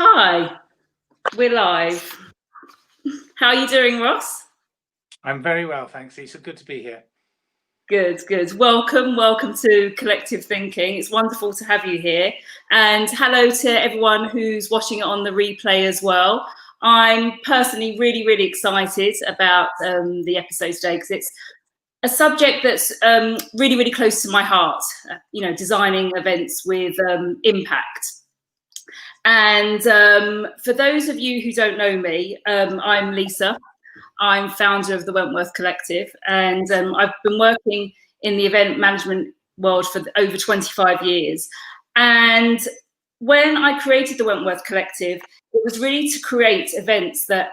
Hi, we're live. How are you doing, Ross? I'm very well, thanks, Lisa. Good to be here. Good, good. Welcome to Collective Thinking. It's wonderful to have you here. And hello to everyone who's watching it on the replay as well. I'm personally really excited about the episode today because it's a subject that's really close to my heart, designing events with impact. And for those of you who don't know me, I'm Lisa. I'm founder of the Wentworth Collective, and I've been working in the event management world for over 25 years. And when I created the Wentworth Collective, it was really to create events that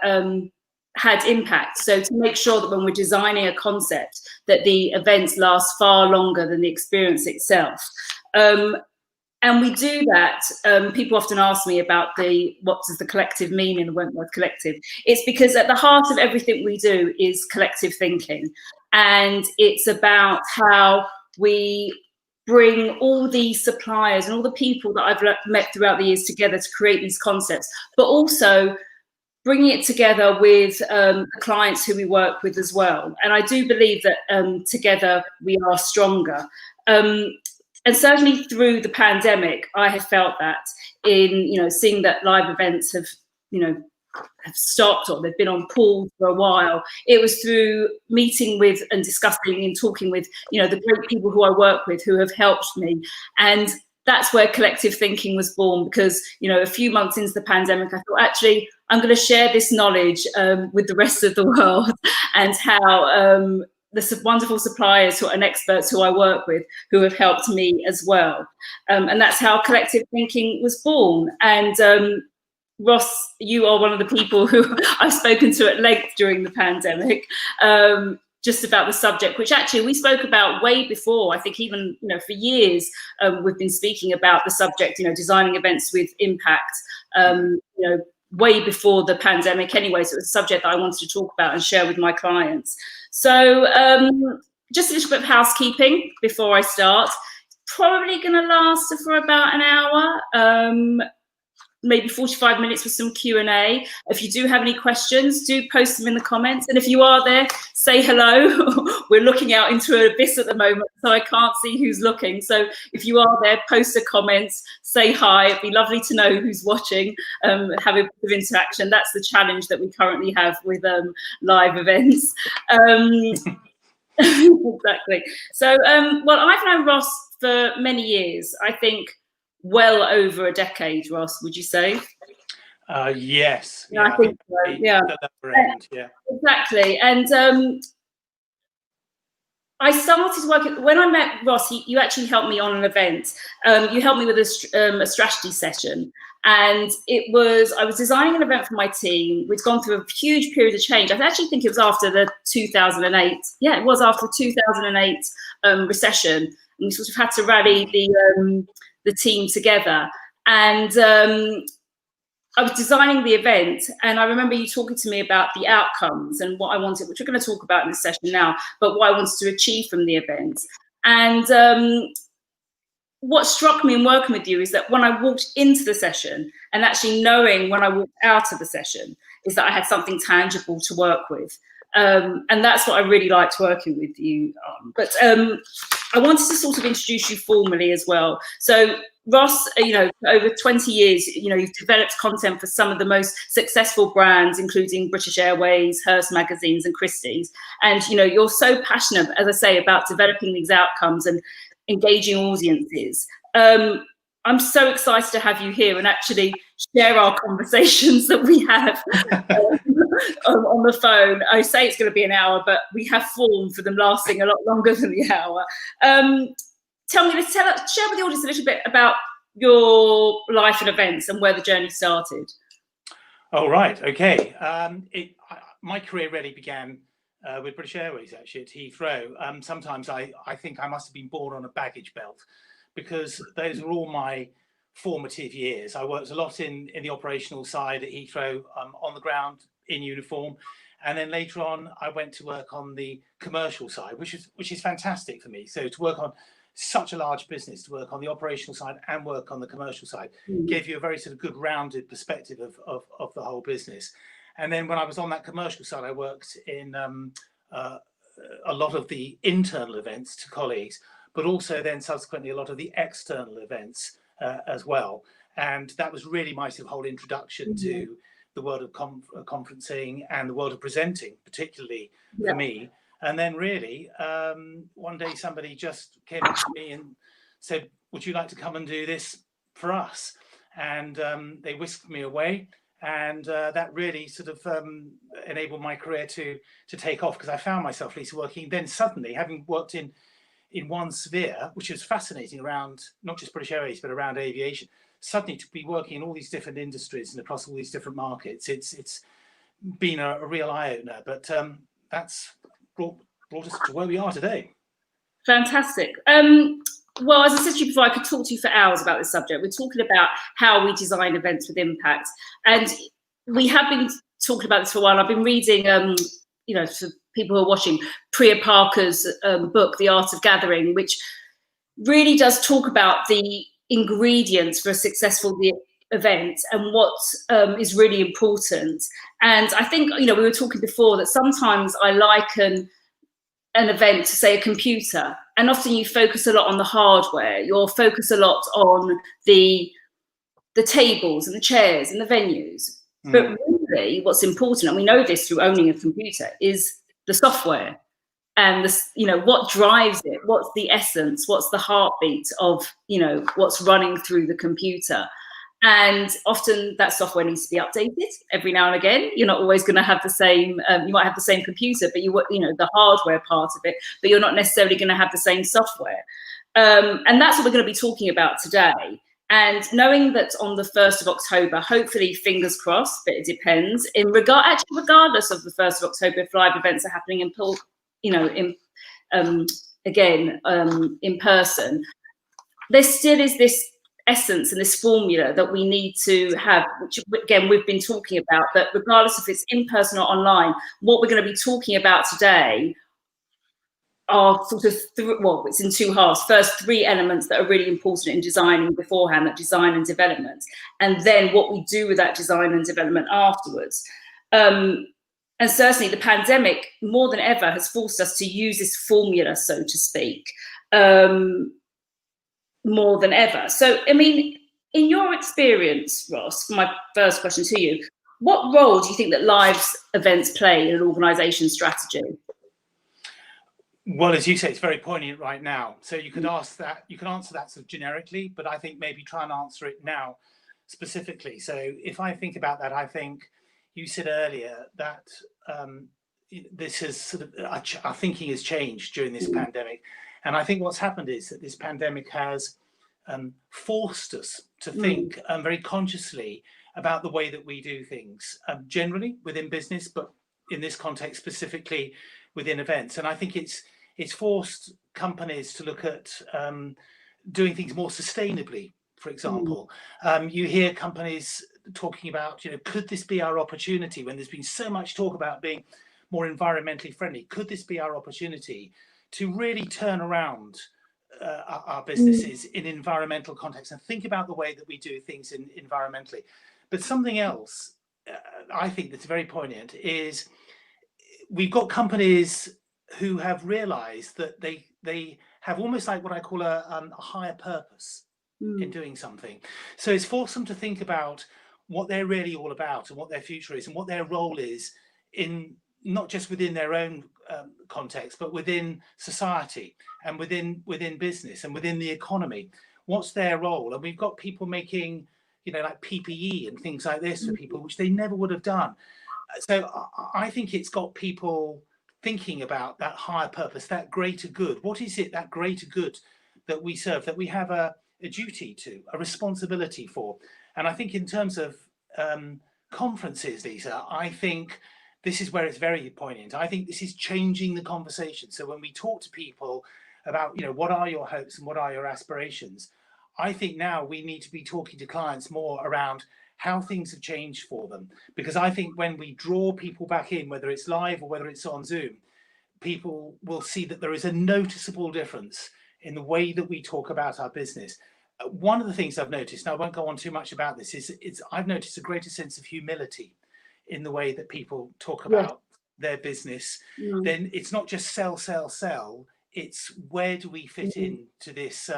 had impact. So to make sure that when we're designing a concept, that the events last far longer than the experience itself. And we do that. People often ask me about what does the collective mean in the Wentworth Collective? It's because at the heart of everything we do is collective thinking. And it's about how we bring all these suppliers and all the people that I've met throughout the years together to create these concepts, but also bringing it together with the clients who we work with as well. And I do believe that together we are stronger. And certainly through the pandemic, I have felt that in, seeing that live events have stopped or they've been on pause for a while. It was through meeting with and discussing and talking with, the great people who I work with who have helped me. And that's where collective thinking was born because, a few months into the pandemic, I thought, actually, I'm going to share this knowledge with the rest of the world and how the wonderful suppliers and experts who I work with who have helped me as well. And that's how collective thinking was born. And Ross, you are one of the people who I've spoken to at length during the pandemic, just about the subject, which actually we spoke about way before. I think even, for years, we've been speaking about the subject, designing events with impact, way before the pandemic anyway. So it was a subject that I wanted to talk about and share with my clients. So just a little bit of housekeeping before I start. Probably going to last for about an hour, maybe 45 minutes with some Q&A. If you do have any questions, do post them in the comments. And if you are there, say hello. We're looking out into an abyss at the moment, so I can't see who's looking. So if you are there, post a comment, say hi. It'd be lovely to know who's watching, have a bit of interaction. That's the challenge that we currently have with live events. Exactly. So, well, I've known Ross for many years. I think well over a decade, Ross, would you say? Yes. Yeah, I think so. Yeah. Yeah. Exactly. And I started working, when I met Ross, you actually helped me on an event. You helped me with a strategy session. And I was designing an event for my team. We'd gone through a huge period of change. I actually think it was after the 2008. Yeah, it was after the 2008 recession. And we sort of had to rally the team together. And I was designing the event, and I remember you talking to me about the outcomes and what I wanted, which we're going to talk about in this session now, but what I wanted to achieve from the event. And what struck me in working with you is that when I walked into the session and actually knowing when I walked out of the session is that I had something tangible to work with. And that's what I really liked working with you on. But I wanted to sort of introduce you formally as well. So Ross, over 20 years, you've developed content for some of the most successful brands, including British Airways, Hearst Magazines and Christies. And, you're so passionate, as I say, about developing these outcomes and engaging audiences. I'm so excited to have you here and actually share our conversations that we have on the phone. I say it's going to be an hour, but we have formed for them lasting a lot longer than the hour. Share with the audience a little bit about your life and events and where the journey started. Oh, right. Okay. My career really began with British Airways, actually, at Heathrow. Sometimes I think I must have been born on a baggage belt because those were all my formative years. I worked a lot in the operational side at Heathrow, on the ground in uniform. And then later on, I went to work on the commercial side, which is fantastic for me. So to work on such a large business to work on the operational side and work on the commercial side. Gave you a very sort of good rounded perspective of the whole business. And then when I was on that commercial side, I worked in a lot of the internal events to colleagues, but also then subsequently a lot of the external events as well. And that was really my sort of whole introduction to the world of conferencing and the world of presenting, particularly for me. And then really, one day somebody just came up to me and said, would you like to come and do this for us? And they whisked me away. And that really sort of enabled my career to take off, because I found myself, Lisa, working then suddenly, having worked in one sphere, which is fascinating, around not just British Airways, but around aviation, suddenly to be working in all these different industries and across all these different markets. It's been a real eye-opener, but that's brought us to where we are today. Fantastic. Well, as I said to you before, I could talk to you for hours about this subject. We're talking about how we design events with impact. And we have been talking about this for a while. I've been reading, you know, for people who are watching, Priya Parker's book, The Art of Gathering, which really does talk about the ingredients for a successful event and what is really important. And I think, you know, we were talking before that sometimes I liken an event to, say, a computer, and often you focus a lot on the hardware. You'll focus a lot on the tables and the chairs and the venues. But really what's important, and we know this through owning a computer, is the software and the, you know, what drives it, what's the essence, what's the heartbeat of, you know, what's running through the computer. And often that software needs to be updated every now and again. You're not always going to have the same, you might have the same computer, but you know, the hardware part of it, but you're not necessarily going to have the same software. And that's what we're going to be talking about today. And knowing that on the 1st of October, hopefully, fingers crossed, but it depends, regardless of the 1st of October, if live events are happening in, you know, in person, there still is this essence and this formula that we need to have, which again we've been talking about, that regardless if it's in person or online, what we're going to be talking about today are sort of well, it's in two halves. First, 3 elements that are really important in designing beforehand, that design and development, and then what we do with that design and development afterwards. And certainly the pandemic more than ever has forced us to use this formula, so to speak, more than ever. So, I mean, in your experience, Ross, my first question to you, what role do you think that live events play in an organisation strategy? Well, as you say, it's very poignant right now. So you could ask that, you can answer that sort of generically, but I think maybe try and answer it now specifically. So if I think about that, I think you said earlier that this has sort of, our thinking has changed during this pandemic. And I think what's happened is that this pandemic has forced us to think very consciously about the way that we do things, generally within business, but in this context specifically within events. And I think it's forced companies to look at doing things more sustainably, for example. You hear companies talking about, you know, could this be our opportunity when there's been so much talk about being more environmentally friendly? Could this be our opportunity to really turn around our businesses in environmental context and think about the way that we do things environmentally? But something else I think that's very poignant is we've got companies who have realized that they have almost like what I call a higher purpose in doing something. So it's forced them to think about what they're really all about and what their future is and what their role is in not just within their own context, but within society and within business and within the economy. What's their role? And we've got people making, you know, like PPE and things like this for people, which they never would have done. So I think it's got people thinking about that higher purpose, that greater good. What is it, that greater good that we serve, that we have a duty to, a responsibility for? And I think in terms of conferences, Lisa, I think this is where it's very poignant. I think this is changing the conversation. So when we talk to people about, you know, what are your hopes and what are your aspirations, I think now we need to be talking to clients more around how things have changed for them. Because I think when we draw people back in, whether it's live or whether it's on Zoom, people will see that there is a noticeable difference in the way that we talk about our business. One of the things I've noticed, and I won't go on too much about this, is I've noticed a greater sense of humility in the way that people talk about their business. Then it's not just sell, sell, sell. It's where do we fit into this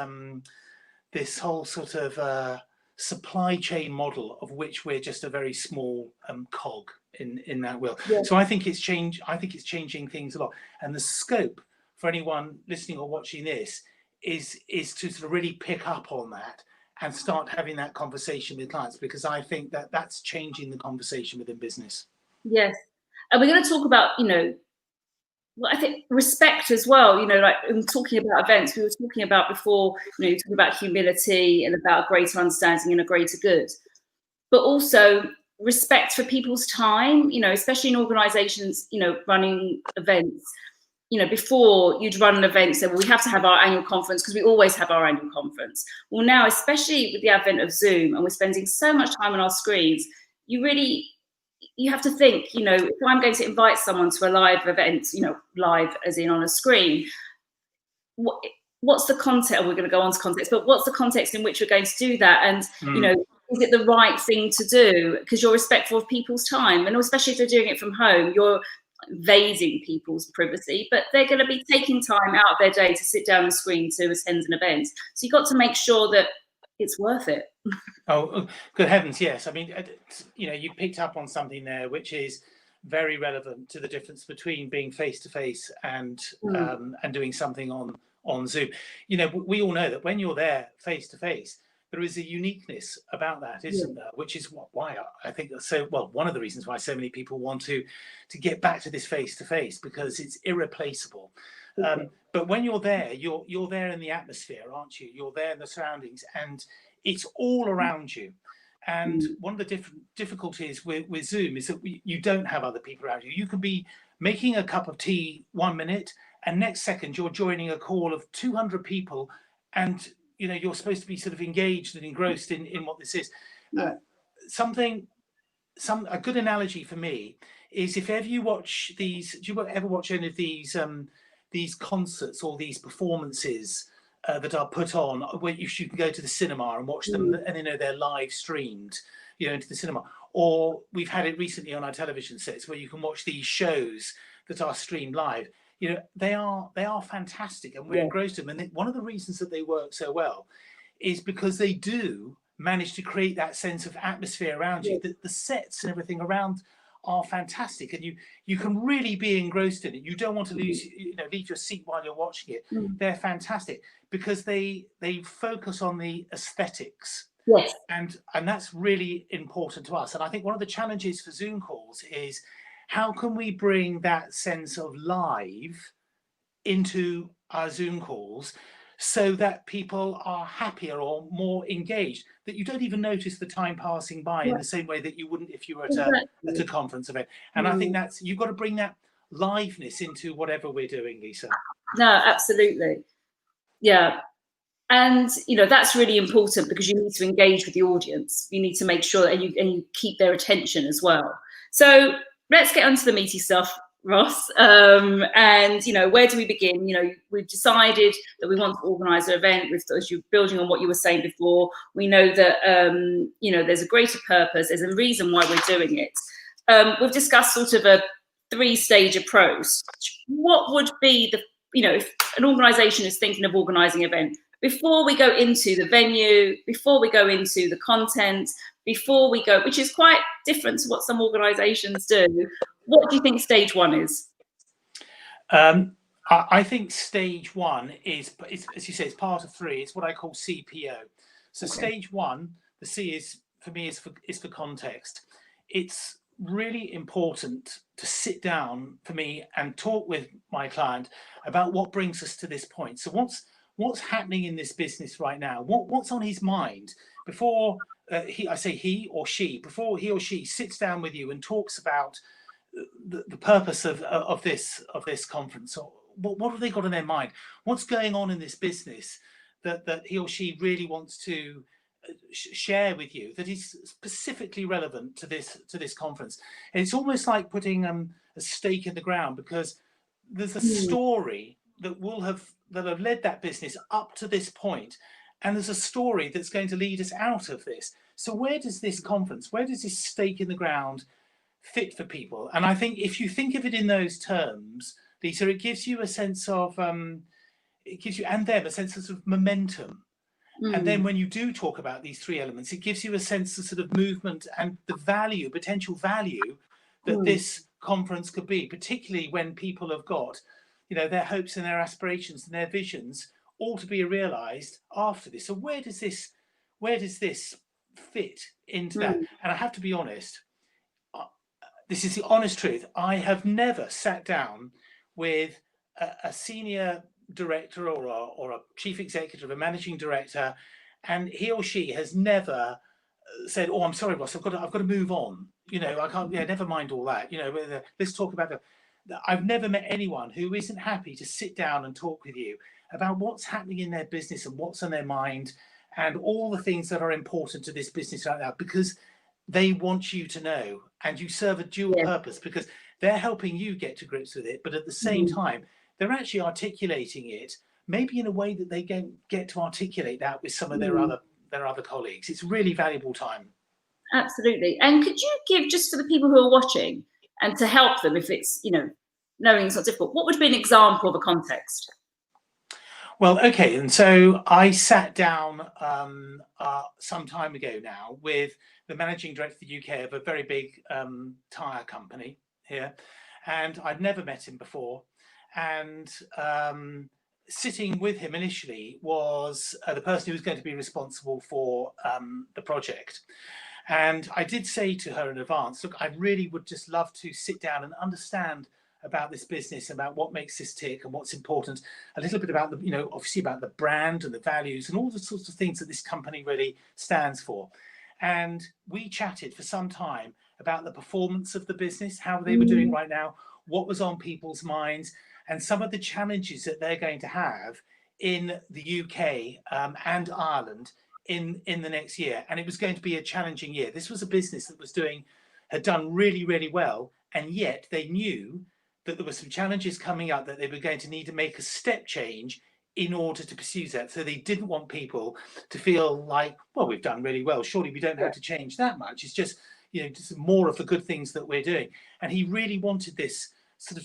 this whole sort of supply chain model of which we're just a very small cog in that wheel. So I think it's changing things a lot, and the scope for anyone listening or watching this is to sort of really pick up on that and start having that conversation with clients, because I think that that's changing the conversation within business. Yes, and we're going to talk about, well, I think respect as well. Like in talking about events, we were talking about before, talking about humility and about a greater understanding and a greater good, but also respect for people's time, especially in organizations, running events. Before you'd run an event, so we have to have our annual conference, because we always have our annual conference. Well, now, especially with the advent of Zoom, and we're spending so much time on our screens, you have to think, if I'm going to invite someone to a live event, live as in on a screen, what's the context? We're going to go on to context, but what's the context in which we're going to do that? And, is it the right thing to do? Because you're respectful of people's time, and especially if they're doing it from home, you're invading people's privacy, but they're going to be taking time out of their day to sit down and screen to attend an event. So you've got to make sure that it's worth it. Oh, good heavens, yes. I mean, you picked up on something there which is very relevant to the difference between being face to face and doing something on Zoom. We all know that when you're there face to face, there is a uniqueness about that, isn't there? Which is why I think so. Well, one of the reasons why so many people want to get back to this face to face, because it's irreplaceable. But when you're there, you're there in the atmosphere, aren't you? You're there in the surroundings, and it's all around you. And one of the difficulties with Zoom is that you don't have other people around you. You can be making a cup of tea 1 minute, and next second you're joining a call of 200 people, and you're supposed to be sort of engaged and engrossed in what this is. A good analogy for me is, if ever you watch these, do you ever watch any of these concerts or these performances that are put on, where you can go to the cinema and watch them, and they're live streamed, into the cinema? Or we've had it recently on our television sets where you can watch these shows that are streamed live. They are fantastic, and we're engrossed in them. And one of the reasons that they work so well is because they do manage to create that sense of atmosphere around you. The sets and everything around are fantastic, and you can really be engrossed in it. You don't want to leave your seat while you're watching it. They're fantastic because they focus on the aesthetics. Yes. And that's really important to us. And I think one of the challenges for Zoom calls is, how can we bring that sense of live into our Zoom calls so that people are happier or more engaged, that you don't even notice the time passing by in the same way that you wouldn't if you were at a conference event. And I think you've got to bring that liveness into whatever we're doing, Lisa. No, absolutely. Yeah. And, that's really important, because you need to engage with the audience. You need to make sure and you keep their attention as well. So let's get onto the meaty stuff, Ross. And, where do we begin? We've decided that we want to organise an event as you're building on what you were saying before. We know that, there's a greater purpose. There's a reason why we're doing it. We've discussed sort of a 3-stage approach. What would be if an organisation is thinking of organising an event, before we go into the venue, before we go into the content, which is quite different to what some organisations do, what do you think stage 1 is? I think stage 1 is, as you say, it's part of 3. It's what I call CPO. So stage 1, the C is for context. It's really important to sit down for me and talk with my client about what brings us to this point. So what's happening in this business right now? What's on his mind before he or she sits down with you and talks about the purpose of this conference? Or what have they got in their mind? What's going on in this business that he or she really wants to share with you, that is specifically relevant to this conference? And it's almost like putting a stake in the ground, because there's a story that have led that business up to this point, and there's a story that's going to lead us out of this. So where does this conference, where does this stake in the ground fit for people? And I think if you think of it in those terms, Lisa, it gives you a sense of it gives you and them a sense of, sort of momentum. And then when you do talk about these three elements, it gives you a sense of sort of movement and the value, potential value that this conference could be, particularly when people have got, you know, their hopes and their aspirations and their visions all to be realized after this. So where does this fit into that? And I have to be honest, this is the honest truth. I have never sat down with a senior director or a chief executive, a managing director, and he or she has never said, "Oh, I'm sorry, Ross, I've got to move on. You know, I can't. Yeah, never mind all that. You know, let's talk about the." I've never met anyone who isn't happy to sit down and talk with you about what's happening in their business and what's on their mind and all the things that are important to this business right now, because they want you to know, and you serve a dual purpose, because they're helping you get to grips with it, but at the same time, they're actually articulating it maybe in a way that they get to articulate that with some of their other colleagues. It's really valuable time. Absolutely. And could you give, just for the people who are watching and to help them, if it's, you know, knowing it's not difficult, what would be an example of a context? Well, okay, and so I sat down some time ago now with the managing director of the UK of a very big tyre company here, and I'd never met him before. And sitting with him initially was the person who was going to be responsible for the project. And I did say to her in advance, look, I really would just love to sit down and understand about this business, about what makes this tick and what's important, a little bit about the, you know, obviously about the brand and the values and all the sorts of things that this company really stands for. And we chatted for some time about the performance of the business, how they were doing right now, what was on people's minds, and some of the challenges that they're going to have in the UK and Ireland in the next year. And it was going to be a challenging year. This was a business that had done really, really well, and yet they knew that there were some challenges coming up that they were going to need to make a step change in order to pursue that. So they didn't want people to feel like, well, we've done really well, surely we don't have to change that much. It's just, you know, just more of the good things that we're doing. And he really wanted this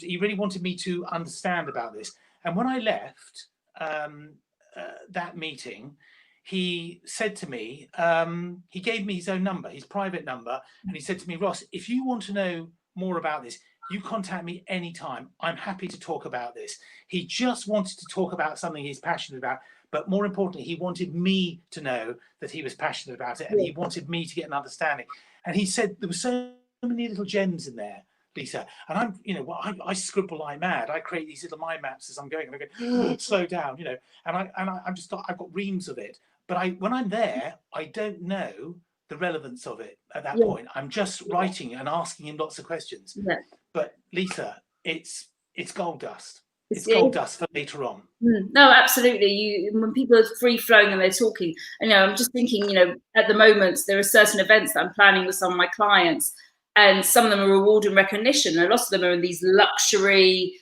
he really wanted me to understand about this. And when I left that meeting, he said to me, he gave me his own number, his private number, and he said to me, Ross, if you want to know more about this, you contact me anytime. I'm happy to talk about this. He just wanted to talk about something he's passionate about, but more importantly, he wanted me to know that he was passionate about it, and he wanted me to get an understanding. And he said there were so many little gems in there, Lisa. And I'm, you know, well, I scribble like mad. I create these little mind maps as I'm going, and I go, slow down, you know. And I'm just, I've got reams of it. But when I'm there, I don't know the relevance of it at that point. I'm just writing and asking him lots of questions. But Lisa, it's gold dust. It's gold dust for later on. No, absolutely. When people are free flowing and they're talking, you know, I'm just thinking, you know, at the moment there are certain events that I'm planning with some of my clients, and some of them are reward and recognition. And a lot of them are in these luxury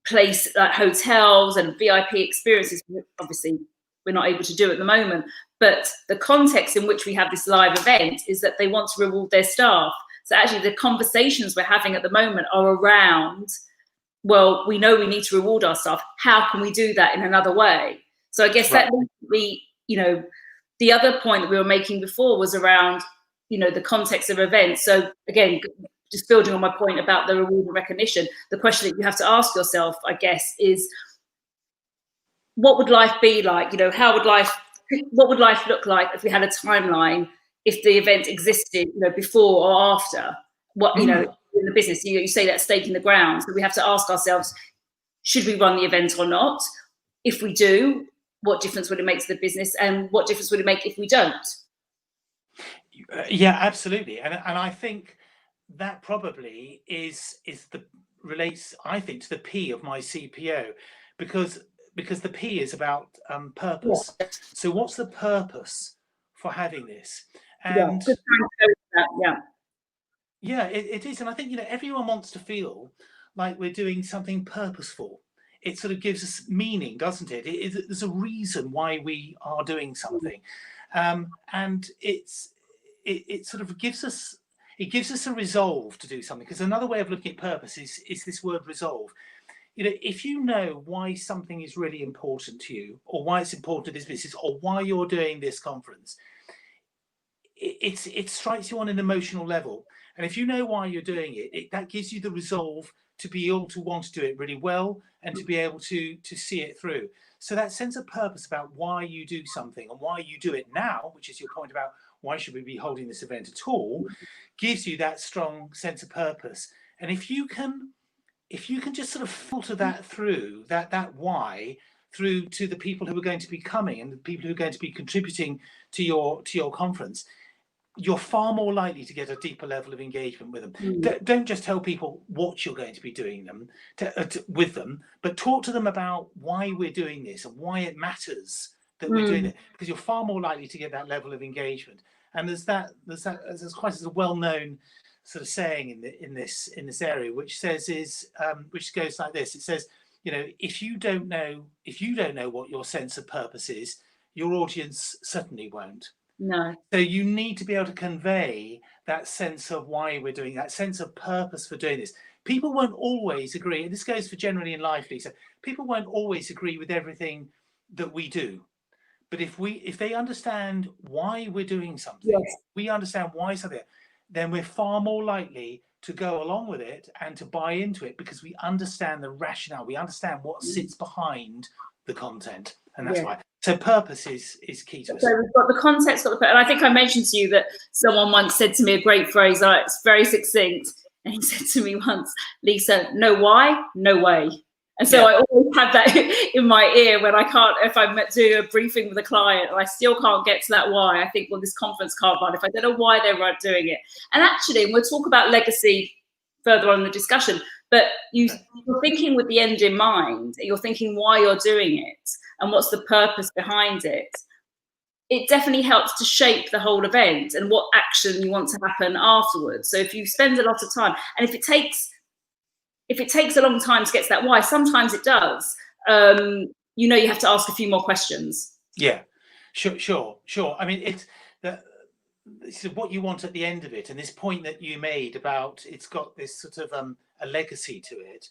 place like hotels and VIP experiences. Obviously, we're not able to do at the moment, but the context in which we have this live event is that they want to reward their staff. So actually the conversations we're having at the moment are around, well, we know we need to reward our staff. How can we do that in another way? So I guess that we, you know, the other point that we were making before was around, you know, the context of events. So again, just building on my point about the reward and recognition, the question that you have to ask yourself, I guess, is what would life be like? You know, what would life look like if we had a timeline, if the event existed, you know, before or after? What, you know, in the business, you say that stake in the ground. So we have to ask ourselves, should we run the event or not? If we do, what difference would it make to the business, and what difference would it make if we don't? Yeah, absolutely. And I think that probably relates, I think, to the P of my CPO, because the P is about purpose. So what's the purpose for having this? And yeah, it is. And I think, you know, everyone wants to feel like we're doing something purposeful it sort of gives us meaning, doesn't it? There's a reason why we are doing something, and it sort of gives us a resolve to do something. Because another way of looking at purpose is this word resolve. You know, if you know why something is really important to you, or why it's important to this business, or why you're doing this conference, it strikes you on an emotional level. And if you know why you're doing it, that gives you the resolve to be able to want to do it really well, and to be able to see it through. So that sense of purpose about why you do something and why you do it now, which is your point about why should we be holding this event at all, gives you that strong sense of purpose. And if you can just sort of filter that through, that why, through to the people who are going to be coming and the people who are going to be contributing to your conference, you're far more likely to get a deeper level of engagement with them. Don't just tell people what you're going to be doing with them, but talk to them about why we're doing this and why it matters that we're doing it, because you're far more likely to get that level of engagement. And there's quite a well-known sort of saying in this area, which goes like this. It says, you know, if you don't know what your sense of purpose is, your audience certainly won't. No. So you need to be able to convey that sense of why we're doing that sense of purpose for doing this. People won't always agree, and this goes for generally in life, Lisa. People won't always agree with everything that we do. But if they understand why we're doing something, yes, we understand why something, then we're far more likely to go along with it and to buy into it, because we understand the rationale, we understand what sits behind the content, and that's why. So purpose is key to us. So we've got the context, and I think I mentioned to you that someone once said to me a great phrase, it's very succinct, and he said to me once, Lisa, know why, no way. And so I always have that in my ear when if I'm doing a briefing with a client and I still can't get to that why, I think, well, this conference can't run if I don't know why they're doing it. And actually, we'll talk about legacy further on in the discussion, but you're thinking with the end in mind, you're thinking why you're doing it and what's the purpose behind it. It definitely helps to shape the whole event and what action you want to happen afterwards. So if you spend a lot of time, and if it takes a long time to get to that why, sometimes it does, you have to ask a few more questions. Yeah, sure. I mean, it's what you want at the end of it, and this point that you made about it's got this sort of a legacy to it.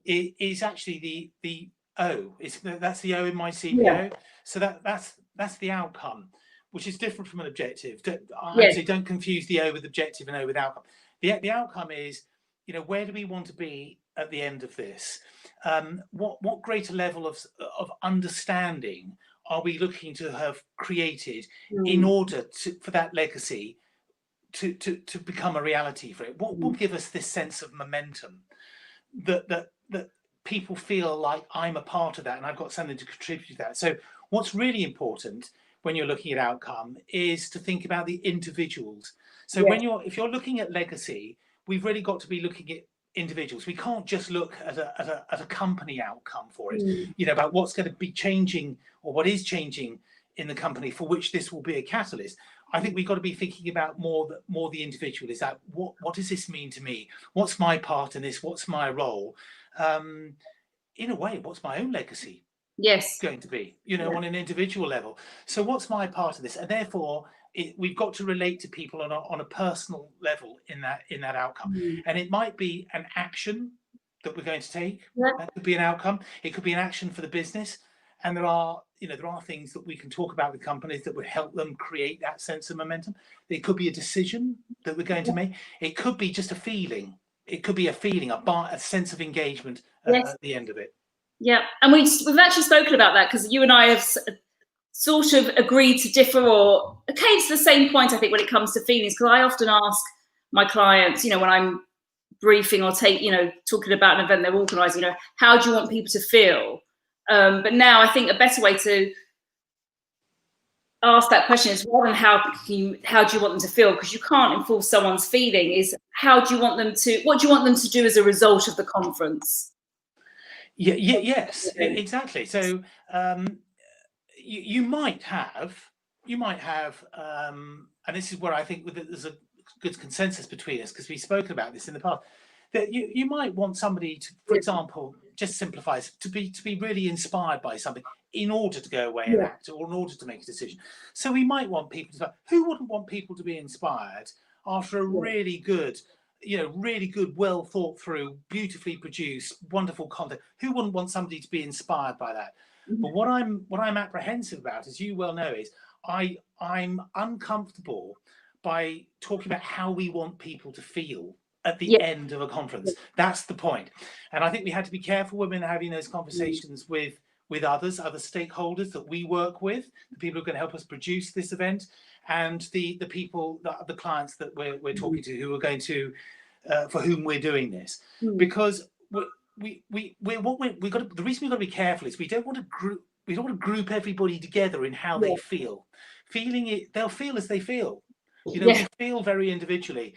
It is actually the O. That's the O in my CPO. Yeah. So that's the outcome, which is different from an objective. Don't confuse the O with objective and O with outcome. The outcome is, where do we want to be at the end of this? What greater level of understanding are we looking to have created in order for that legacy to become a reality for it? What will give us this sense of momentum that people feel like I'm a part of that and I've got something to contribute to that? So what's really important when you're looking at outcome is to think about the individuals. So if you're looking at legacy, we've really got to be looking at individuals. We can't just look at a company outcome for it, about what's going to be changing or what is changing in the company for which this will be a catalyst. I think we've got to be thinking about more the individual. Is that what does this mean to me? What's my part in this? What's my role? In a way, what's my own legacy going to be, on an individual level? So what's my part of this? And therefore, we've got to relate to people on a personal level in that outcome. And it might be an action that we're going to take. That could be an outcome. It could be an action for the business. And there are things that we can talk about with companies that would help them create that sense of momentum. It could be a decision that we're going to make. It could be just a feeling. It could be a feeling, a sense of engagement at the end of it. Yeah, and we've actually spoken about that, because you and I have sort of agreed to differ, or came to the same point, I think, when it comes to feelings. Because I often ask my clients, when I'm briefing or talking about an event they're organising, how do you want people to feel? But now I think a better way to ask that question is, rather than how do you want them to feel, because you can't enforce someone's feeling, is what do you want them to do as a result of the conference? Yes, exactly. So you might have, and this is where I think there's a good consensus between us, because we've spoken about this in the past. that you might want somebody to, for example, just simplifies, to be really inspired by something in order to go away and act, or in order to make a decision. So we might want people to, who wouldn't want people to be inspired after a really good, really good, well thought through, beautifully produced, wonderful content? Who wouldn't want somebody to be inspired by that? But what I'm apprehensive about, as you well know, is I'm uncomfortable by talking about how we want people to feel at the end of a conference. That's the point. And I think we had to be careful when we're having those conversations with other stakeholders that we work with, the people who are going to help us produce this event, and the people, the clients that we're talking to, who are going to, for whom we're doing this. Because the reason we've got to be careful is we don't want to group everybody together in how they feel. They'll feel as they feel. We feel very individually.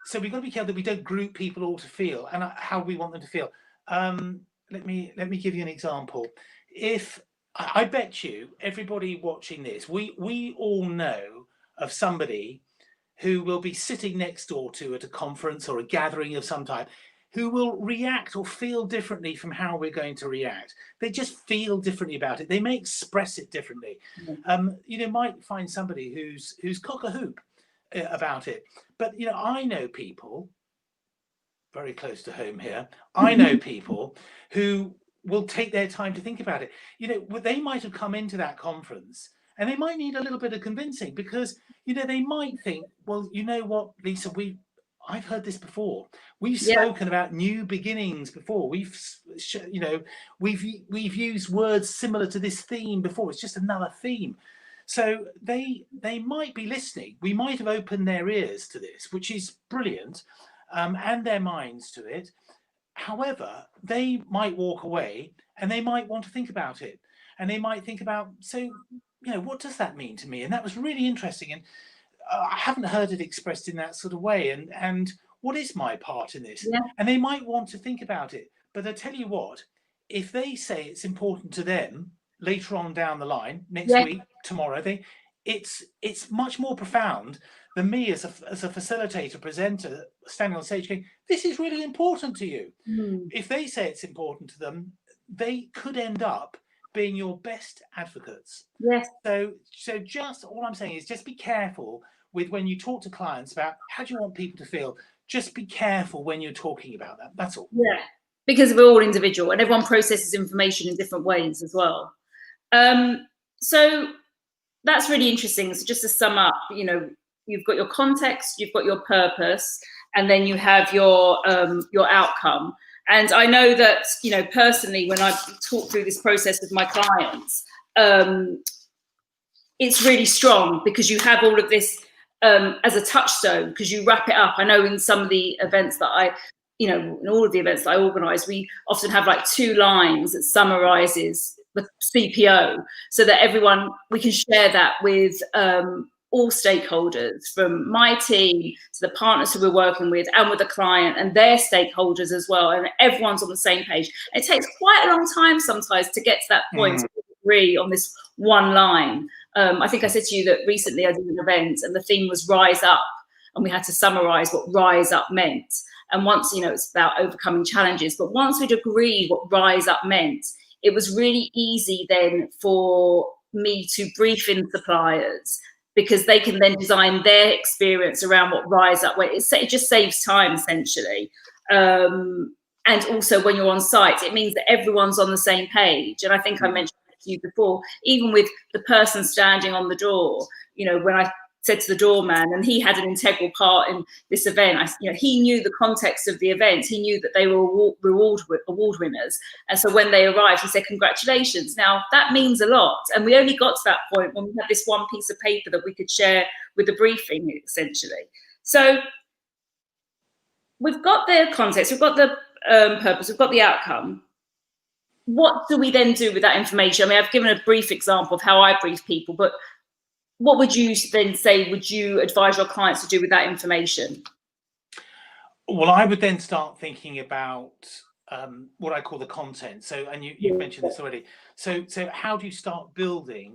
So we've got to be careful that we don't group people all to feel and how we want them to feel. Let me give you an example. If I bet you everybody watching this, we all know of somebody who will be sitting next door to at a conference or a gathering of some type, who will react or feel differently from how we're going to react. They just feel differently about it. They may express it differently. Might find somebody who's cock a hoop about it. But I know people very close to home here. I know people who will take their time to think about it. They might have come into that conference and they might need a little bit of convincing, because they might think, well, you know what, Lisa, I've heard this before. We've spoken about new beginnings before. We've used words similar to this theme before. It's just another theme. So they might be listening. We might have opened their ears to this, which is brilliant, and their minds to it. However, they might walk away and they might want to think about it, and they might think about, so what does that mean to me? And that was really interesting, and I haven't heard it expressed in that sort of way. And what is my part in this? And they might want to think about it. But I tell you what, if they say it's important to them later on down the line, next week, tomorrow, it's much more profound than me as a facilitator, presenter, standing on stage going, this is really important to you. If they say it's important to them, they could end up being your best advocates. So just all I'm saying is, just be careful with when you talk to clients about how do you want people to feel. Just be careful when you're talking about that. That's all. Because we're all individual and everyone processes information in different ways as well. So that's really interesting. So just to sum up, you've got your context, you've got your purpose, and then you have your outcome. And I know that, personally, when I talk through this process with my clients, it's really strong because you have all of this as a touchstone, because you wrap it up. I know in some of the events that in all of the events that I organise, we often have like 2 lines that summarises the CPO, so that we can share that with all stakeholders, from my team to the partners who we're working with, and with the client and their stakeholders as well, and everyone's on the same page. It takes quite a long time sometimes to get to that point to agree on this one line. I think I said to you that recently I did an event and the theme was Rise Up, and we had to summarize what Rise Up meant. And once, it's about overcoming challenges, but once we'd agreed what Rise Up meant, it was really easy then for me to brief in suppliers, because they can then design their experience around what Rise Up, where it just saves time essentially. And also when you're on site, it means that everyone's on the same page. And I think I mentioned to you before, even with the person standing on the door, when I said to the doorman, and he had an integral part in this event, he knew the context of the event. He knew that they were award winners. And so when they arrived, he said, congratulations. Now that means a lot. And we only got to that point when we had this one piece of paper that we could share with the briefing, essentially. So we've got the context, we've got the purpose, we've got the outcome. What do we then do with that information? I mean, I've given a brief example of how I brief people, but what would you then say, would you advise your clients to do with that information? Well, I would then start thinking about what I call the content. So, and you mentioned this already. So how do you start building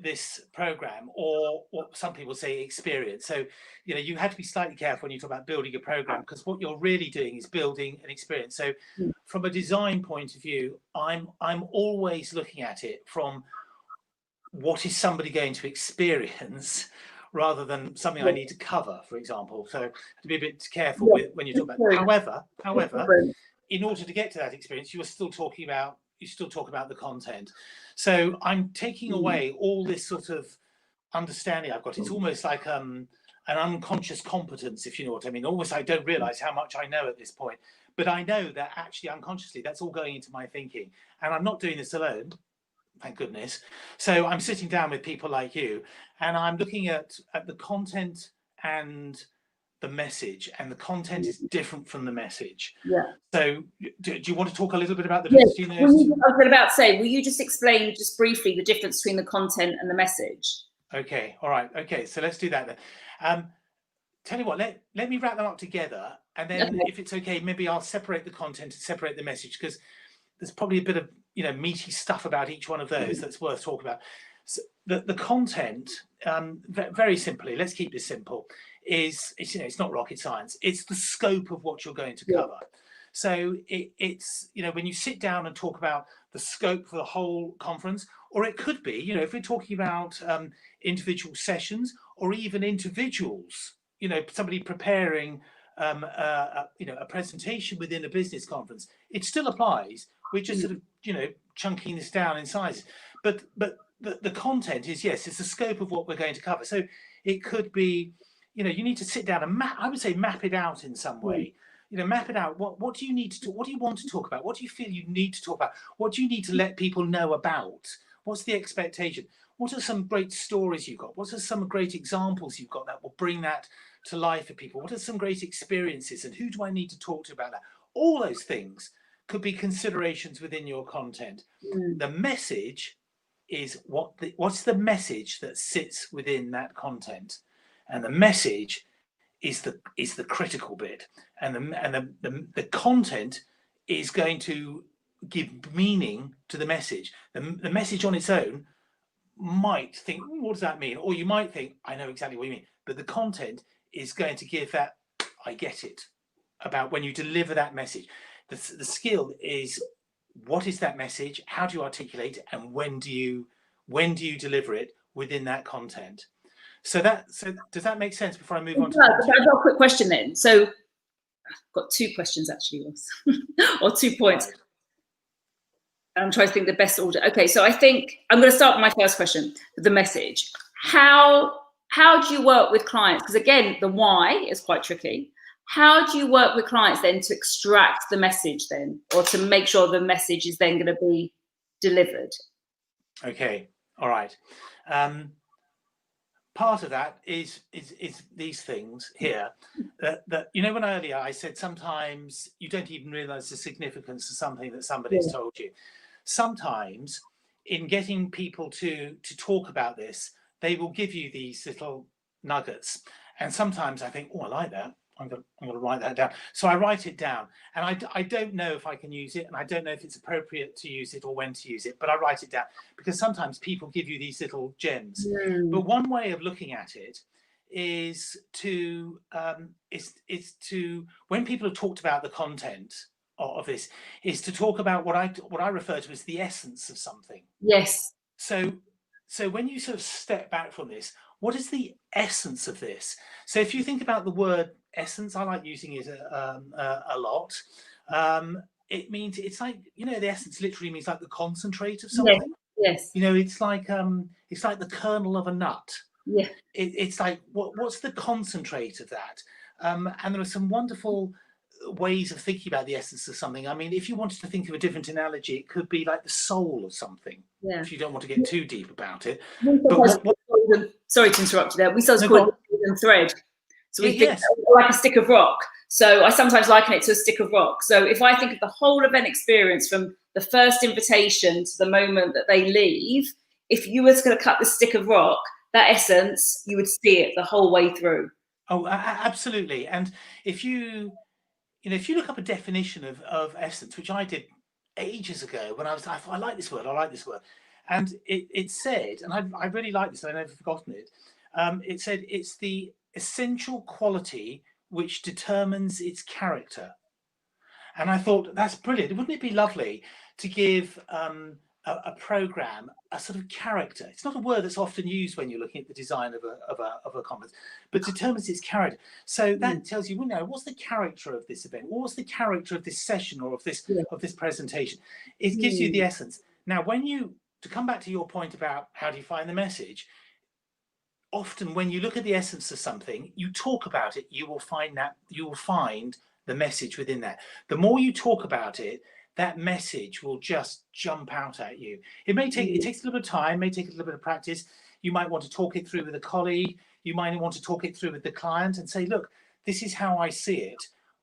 this program, or what some people say experience. So, you know, you have to be slightly careful when you talk about building a program, because what you're really doing is building an experience. So from a design point of view, I'm always looking at it from what is somebody going to experience rather than something I need to cover, for example. So to be a bit careful with when you talk about. However, in order to get to that experience, you still talk about the content. So I'm taking away all this sort of understanding I've got. It's almost like an unconscious competence, if you know what I mean. Almost I don't realize how much I know at this point, but I know that actually unconsciously that's all going into my thinking, and I'm not doing this alone. Thank goodness. So I'm sitting down with people like you, and I'm looking at the content and the message, and the content is different from the message. Yeah. So do you want to talk a little bit about the difference between those? I was about to say, will you just explain just briefly the difference between the content and the message? Okay. All right. Okay. So let's do that then. Tell you what, let me wrap them up together, and then if it's okay, maybe I'll separate the content and separate the message, because there's probably a bit of, you know, meaty stuff about each one of those that's worth talking about. So the content, very simply, let's keep this simple, is you know, it's not rocket science. It's the scope of what you're going to cover. So it's, you know, when you sit down and talk about the scope for the whole conference, or it could be, you know, if we're talking about individual sessions, or even individuals, you know, somebody preparing you know, a presentation within a business conference, it still applies. We're just sort of, you know, chunking this down in size, but the content is, yes, it's the scope of what we're going to cover. So it could be, you know, you need to sit down and I would say map it out in some way. You know, map it out. What do you need to talk? What do you want to talk about? What do you feel you need to talk about? What do you need to let people know about? What's the expectation? What are some great stories you've got? What are some great examples you've got that will bring that to life for people? What are some great experiences, and who do I need to talk to about that? All those things could be considerations within your content. The message is what's the message that sits within that content, and the message is the critical bit, and the content is going to give meaning to the message. The message on its own might think, what does that mean? Or you might think, I know exactly what you mean, but the content is going to give that, I get it, about when you deliver that message. The skill is, what is that message? How do you articulate it? And when do you deliver it within that content? So does that make sense before I move on to content? I've got a quick question then. So I've got two questions actually, Ross, or 2 points. Right. I'm trying to think the best order. Okay, so I think I'm going to start with my first question, the message. How do you work with clients? Because again, the why is quite tricky. How do you work with clients then to extract the message then, or to make sure the message is then going to be delivered? Okay, all right. Part of that is these things here. That you know, when earlier I said sometimes you don't even realise the significance of something that somebody's told you. Sometimes in getting people to talk about this, they will give you these little nuggets, and sometimes I think, oh, I like that. I'm going to write that down. So I write it down, and I don't know if I can use it, and I don't know if it's appropriate to use it or when to use it, but I write it down, because sometimes people give you these little gems. But one way of looking at it is to when people have talked about the content of this, is to talk about what I refer to as the essence of something. Yes. So when you sort of step back from this, what is the essence of this? So if you think about the word essence, I like using it a lot. It means, it's like, you know, the essence literally means like the concentrate of something. Yes. You know, it's like the kernel of a nut. Yeah. It's like, what's the concentrate of that? And there are some wonderful ways of thinking about the essence of something. I mean, if you wanted to think of a different analogy, it could be like the soul of something. Yeah. If you don't want to get too deep about it. Sorry to interrupt you there. We sometimes call it the golden thread. So we think like a stick of rock. So I sometimes liken it to a stick of rock. So if I think of the whole event experience from the first invitation to the moment that they leave, if you were going to cut the stick of rock, that essence, you would see it the whole way through. Oh, absolutely. And if you look up a definition of essence, which I did ages ago when I thought, I like this word, And it said, and I really like this, I've never forgotten it. It said it's the essential quality which determines its character. And I thought, that's brilliant. Wouldn't it be lovely to give a program a sort of character? It's not a word that's often used when you're looking at the design of a conference, but determines its character. So that tells you, what's the character of this event? What's the character of this session or of this presentation? It gives you the essence. Now, to come back to your point about how do you find the message, often when you look at the essence of something, you talk about it, you will find the message within that. The more you talk about it, that message will just jump out at you. It takes a little bit of time, may take a little bit of practice. You might want to talk it through with a colleague. You might want to talk it through with the client and say, look, this is how I see it.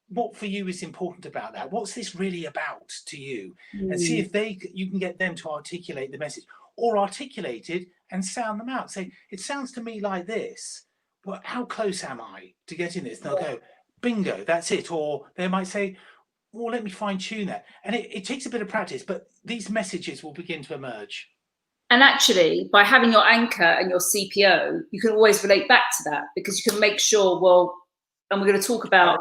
What for you is important about that? What's this really about to you? And see if you can get them to articulate the message, or articulate it and sound them out. Say, it sounds to me like this. Well, how close am I to getting this? And they'll go, bingo, that's it. Or they might say, well, let me fine tune that. And it takes a bit of practice, but these messages will begin to emerge. And actually, by having your anchor and your CPO, you can always relate back to that, because you can make sure, and we're going to talk about,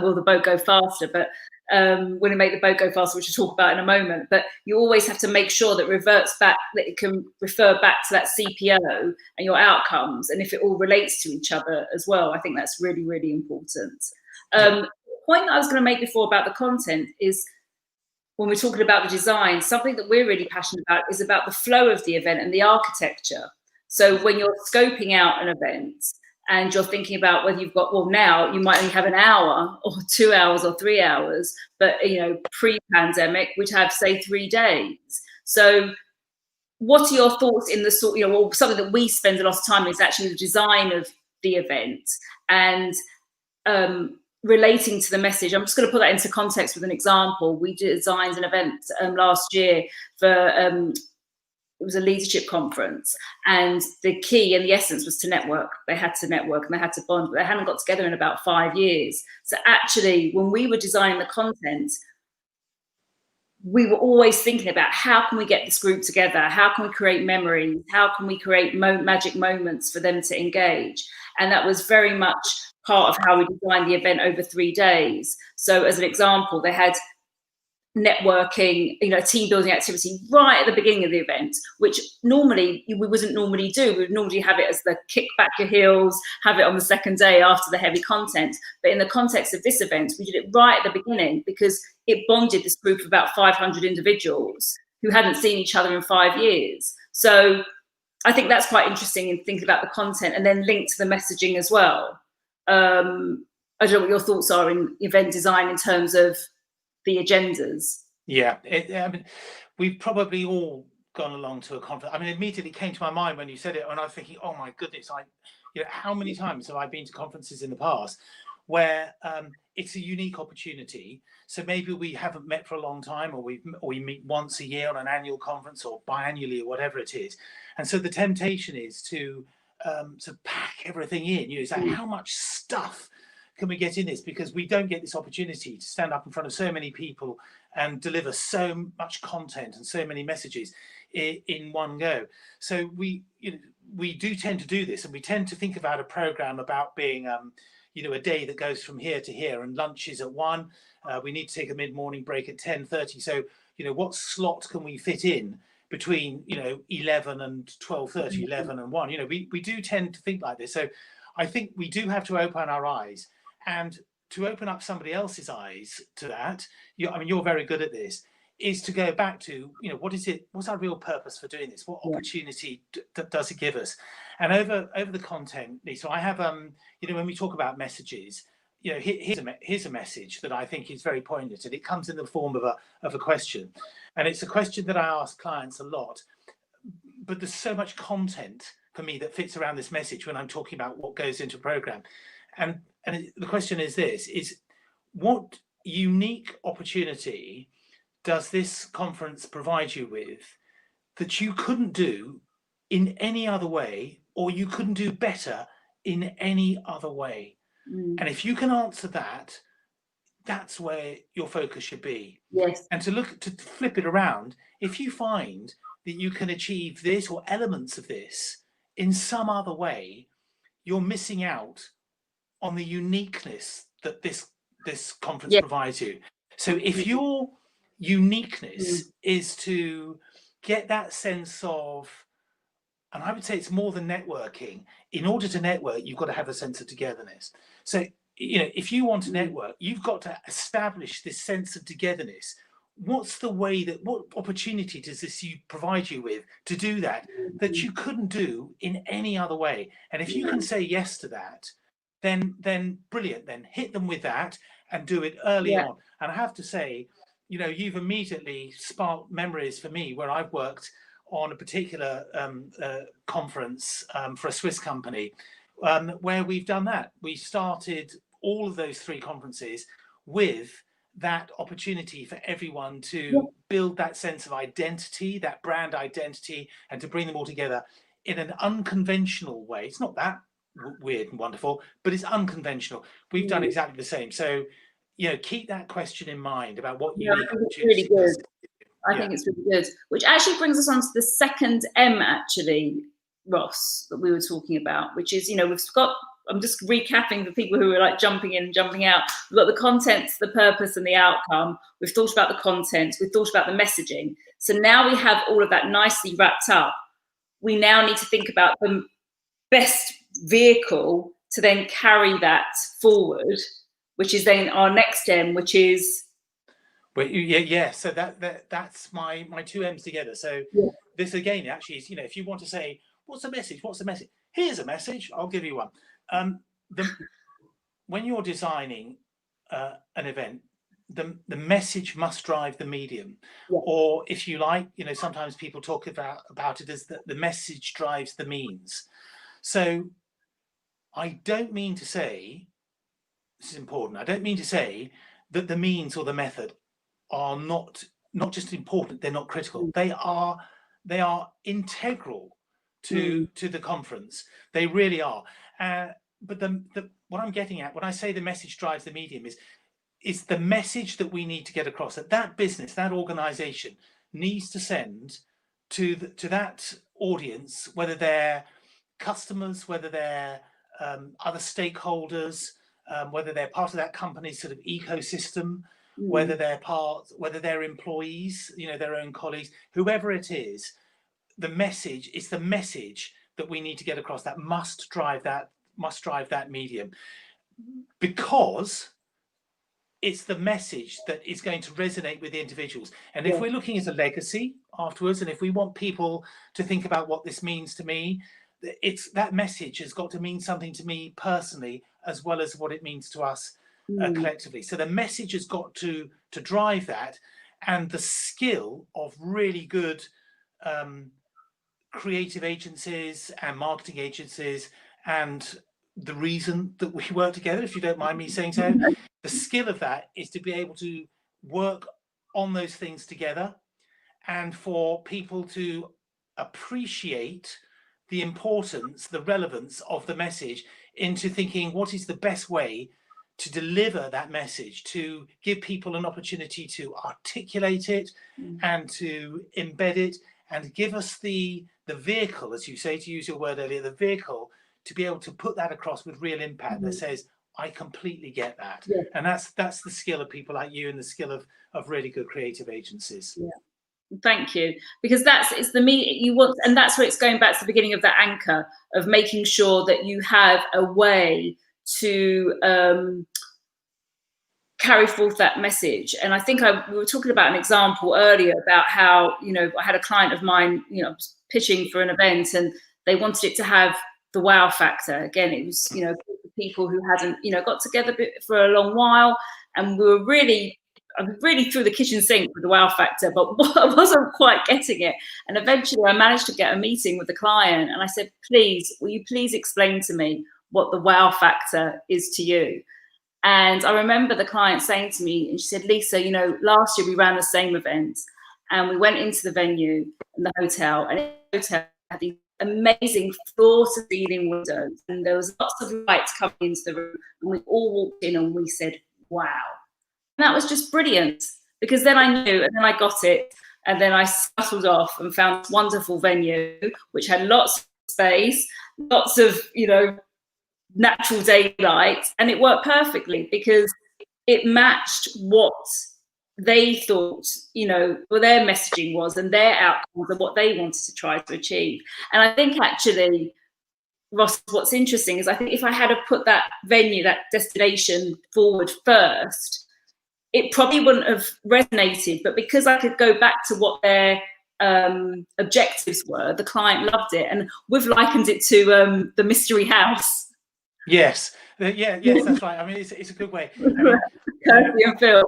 will the boat go faster, but we're going to make the boat go faster, which we'll talk about in a moment. But you always have to make sure that it can refer back to that CPO and your outcomes, and if it all relates to each other as well. I think that's really, really important. The point that I was going to make before about the content is, when we're talking about the design, something that we're really passionate about is about the flow of the event and the architecture. So when you're scoping out an event and you're thinking about whether you've got, now you might only have an hour or 2 hours or 3 hours, but pre-pandemic we'd have, say, 3 days. So what are your thoughts in the sort, or something that we spend a lot of time on is actually the design of the event and relating to the message. I'm just going to put that into context with an example. We designed an event last year for it was a leadership conference, and the key and the essence was to network. They had to network and they had to bond, but they hadn't got together in about 5 years. So actually, when we were designing the content, we were always thinking about how can we get this group together? How can we create memories? How can we create magic moments for them to engage? And that was very much part of how we designed the event over 3 days. So as an example, they had networking, team building activity right at the beginning of the event, which normally we wouldn't normally do. We would normally have it as the kick back your heels, have it on the second day after the heavy content. But in the context of this event, we did it right at the beginning because it bonded this group of about 500 individuals who hadn't seen each other in 5 years. So I think that's quite interesting in thinking about the content and then linked to the messaging as well. I don't know what your thoughts are in event design in terms of the agendas. Yeah, I mean, we've probably all gone along to a conference. I mean, immediately came to my mind when you said it, and I was thinking, oh my goodness, how many times have I been to conferences in the past where it's a unique opportunity? So maybe we haven't met for a long time, or we meet once a year on an annual conference or biannually or whatever it is. And so the temptation is to pack everything in. It's like, how much stuff can we get in this? Because we don't get this opportunity to stand up in front of so many people and deliver so much content and so many messages in one go. So we do tend to do this, and we tend to think about a program about being a day that goes from here to here, and lunch is at 1. We need to take a mid-morning break at 10:30. So what slot can we fit in between 11 and 12:30, 11 and 1? We do tend to think like this. So I think we do have to open our eyes. And to open up somebody else's eyes to that, you're very good at this, is to go back to, what's our real purpose for doing this? What opportunity does it give us? And over the content, so I have, when we talk about messages, here's a message that I think is very poignant, and it comes in the form of a question. And it's a question that I ask clients a lot, but there's so much content for me that fits around this message when I'm talking about what goes into a program. And the question is this, what unique opportunity does this conference provide you with that you couldn't do in any other way, or you couldn't do better in any other way? And if you can answer that, that's where your focus should be. Yes. And to flip it around, if you find that you can achieve this or elements of this in some other way, you're missing out on the uniqueness that this conference provides you. So if your uniqueness is to get that sense of, and I would say it's more than networking. In order to network, you've got to have a sense of togetherness. So, you know, if you want to network, you've got to establish this sense of togetherness. What's the way that, what opportunity does this provide you with to do that you couldn't do in any other way? And if you can say yes to that, then brilliant, then hit them with that and do it early on. And I have to say, you know, you've immediately sparked memories for me where I've worked on a particular conference for a Swiss company where we've done that. We started all of those 3 conferences with that opportunity for everyone to build that sense of identity, that brand identity, and to bring them all together in an unconventional way. It's not that weird and wonderful, but it's unconventional. We've done exactly the same. So, you know, keep that question in mind about what unique opportunity. Really good. I think it's really good, which actually brings us on to the second M, actually, Ross, that we were talking about, which is, you know, we've got, I'm just recapping for people who are like jumping in and jumping out. We've got the content, the purpose and the outcome. We've thought about the content. We've thought about the messaging. So now we have all of that nicely wrapped up. We now need to think about the best vehicle to then carry that forward, which is then our next M, which is... So that's my 2 M's together. So this again actually is, you know, if you want to say, what's the message? What's the message? Here's a message. I'll give you one. When you're designing an event, the message must drive the medium, or if you like, you know, sometimes people talk about it as the message drives the means. So I don't mean to say, this is important, I don't mean to say that the means or the method are not just important, they're not critical. They are integral to the conference. They really are. But what I'm getting at when I say the message drives the medium is the message that we need to get across, that business, that organization needs to send to that audience, whether they're customers, whether they're other stakeholders, whether they're part of that company's sort of ecosystem, whether they're employees, you know, their own colleagues, whoever it is, the message is the message that we need to get across that must drive that medium, because it's the message that is going to resonate with the individuals. And if we're looking at a legacy afterwards, and if we want people to think about what this means to me, it's that message has got to mean something to me personally, as well as what it means to us collectively. So the message has got to drive that, and the skill of really good creative agencies and marketing agencies, and the reason that we work together, if you don't mind me saying so, the skill of that is to be able to work on those things together, and for people to appreciate the importance, the relevance of the message, into thinking what is the best way to deliver that message, to give people an opportunity to articulate it and to embed it, and give us the vehicle, as you say, to use your word earlier, the vehicle to be able to put that across with real impact that says, I completely get that. And that's the skill of people like you, and the skill of really good creative agencies. Thank you, because it's the me you want, and that's where it's going back to the beginning of that anchor of making sure that you have a way to carry forth that message. And I think we were talking about an example earlier about how, you know, I had a client of mine, you know, pitching for an event, and they wanted it to have the wow factor. Again, it was, you know, people who hadn't, you know, got together for a long while, and we were really through the kitchen sink with the wow factor, but I wasn't quite getting it. And eventually I managed to get a meeting with the client, and I said, please, will you please explain to me what the wow factor is to you? And I remember the client saying to me, and she said, Lisa, you know, last year we ran the same event, and we went into the venue and the hotel, and the hotel had these amazing floor-to-ceiling windows, and there was lots of lights coming into the room, and we all walked in and we said, wow. And that was just brilliant, because then I knew, and then I got it. And then I scuttled off and found this wonderful venue, which had lots of space, lots of, natural daylight, and it worked perfectly because it matched what they thought, what their messaging was and their outcomes and what they wanted to try to achieve. And I think actually, Ross, what's interesting is I think if I had put that venue, that destination forward first, it probably wouldn't have resonated. But because I could go back to what their objectives were, the client loved it. And we've likened it to the Mystery House. Yes, yes, that's right. I mean, it's a good way. I mean, Kirsty and Phil.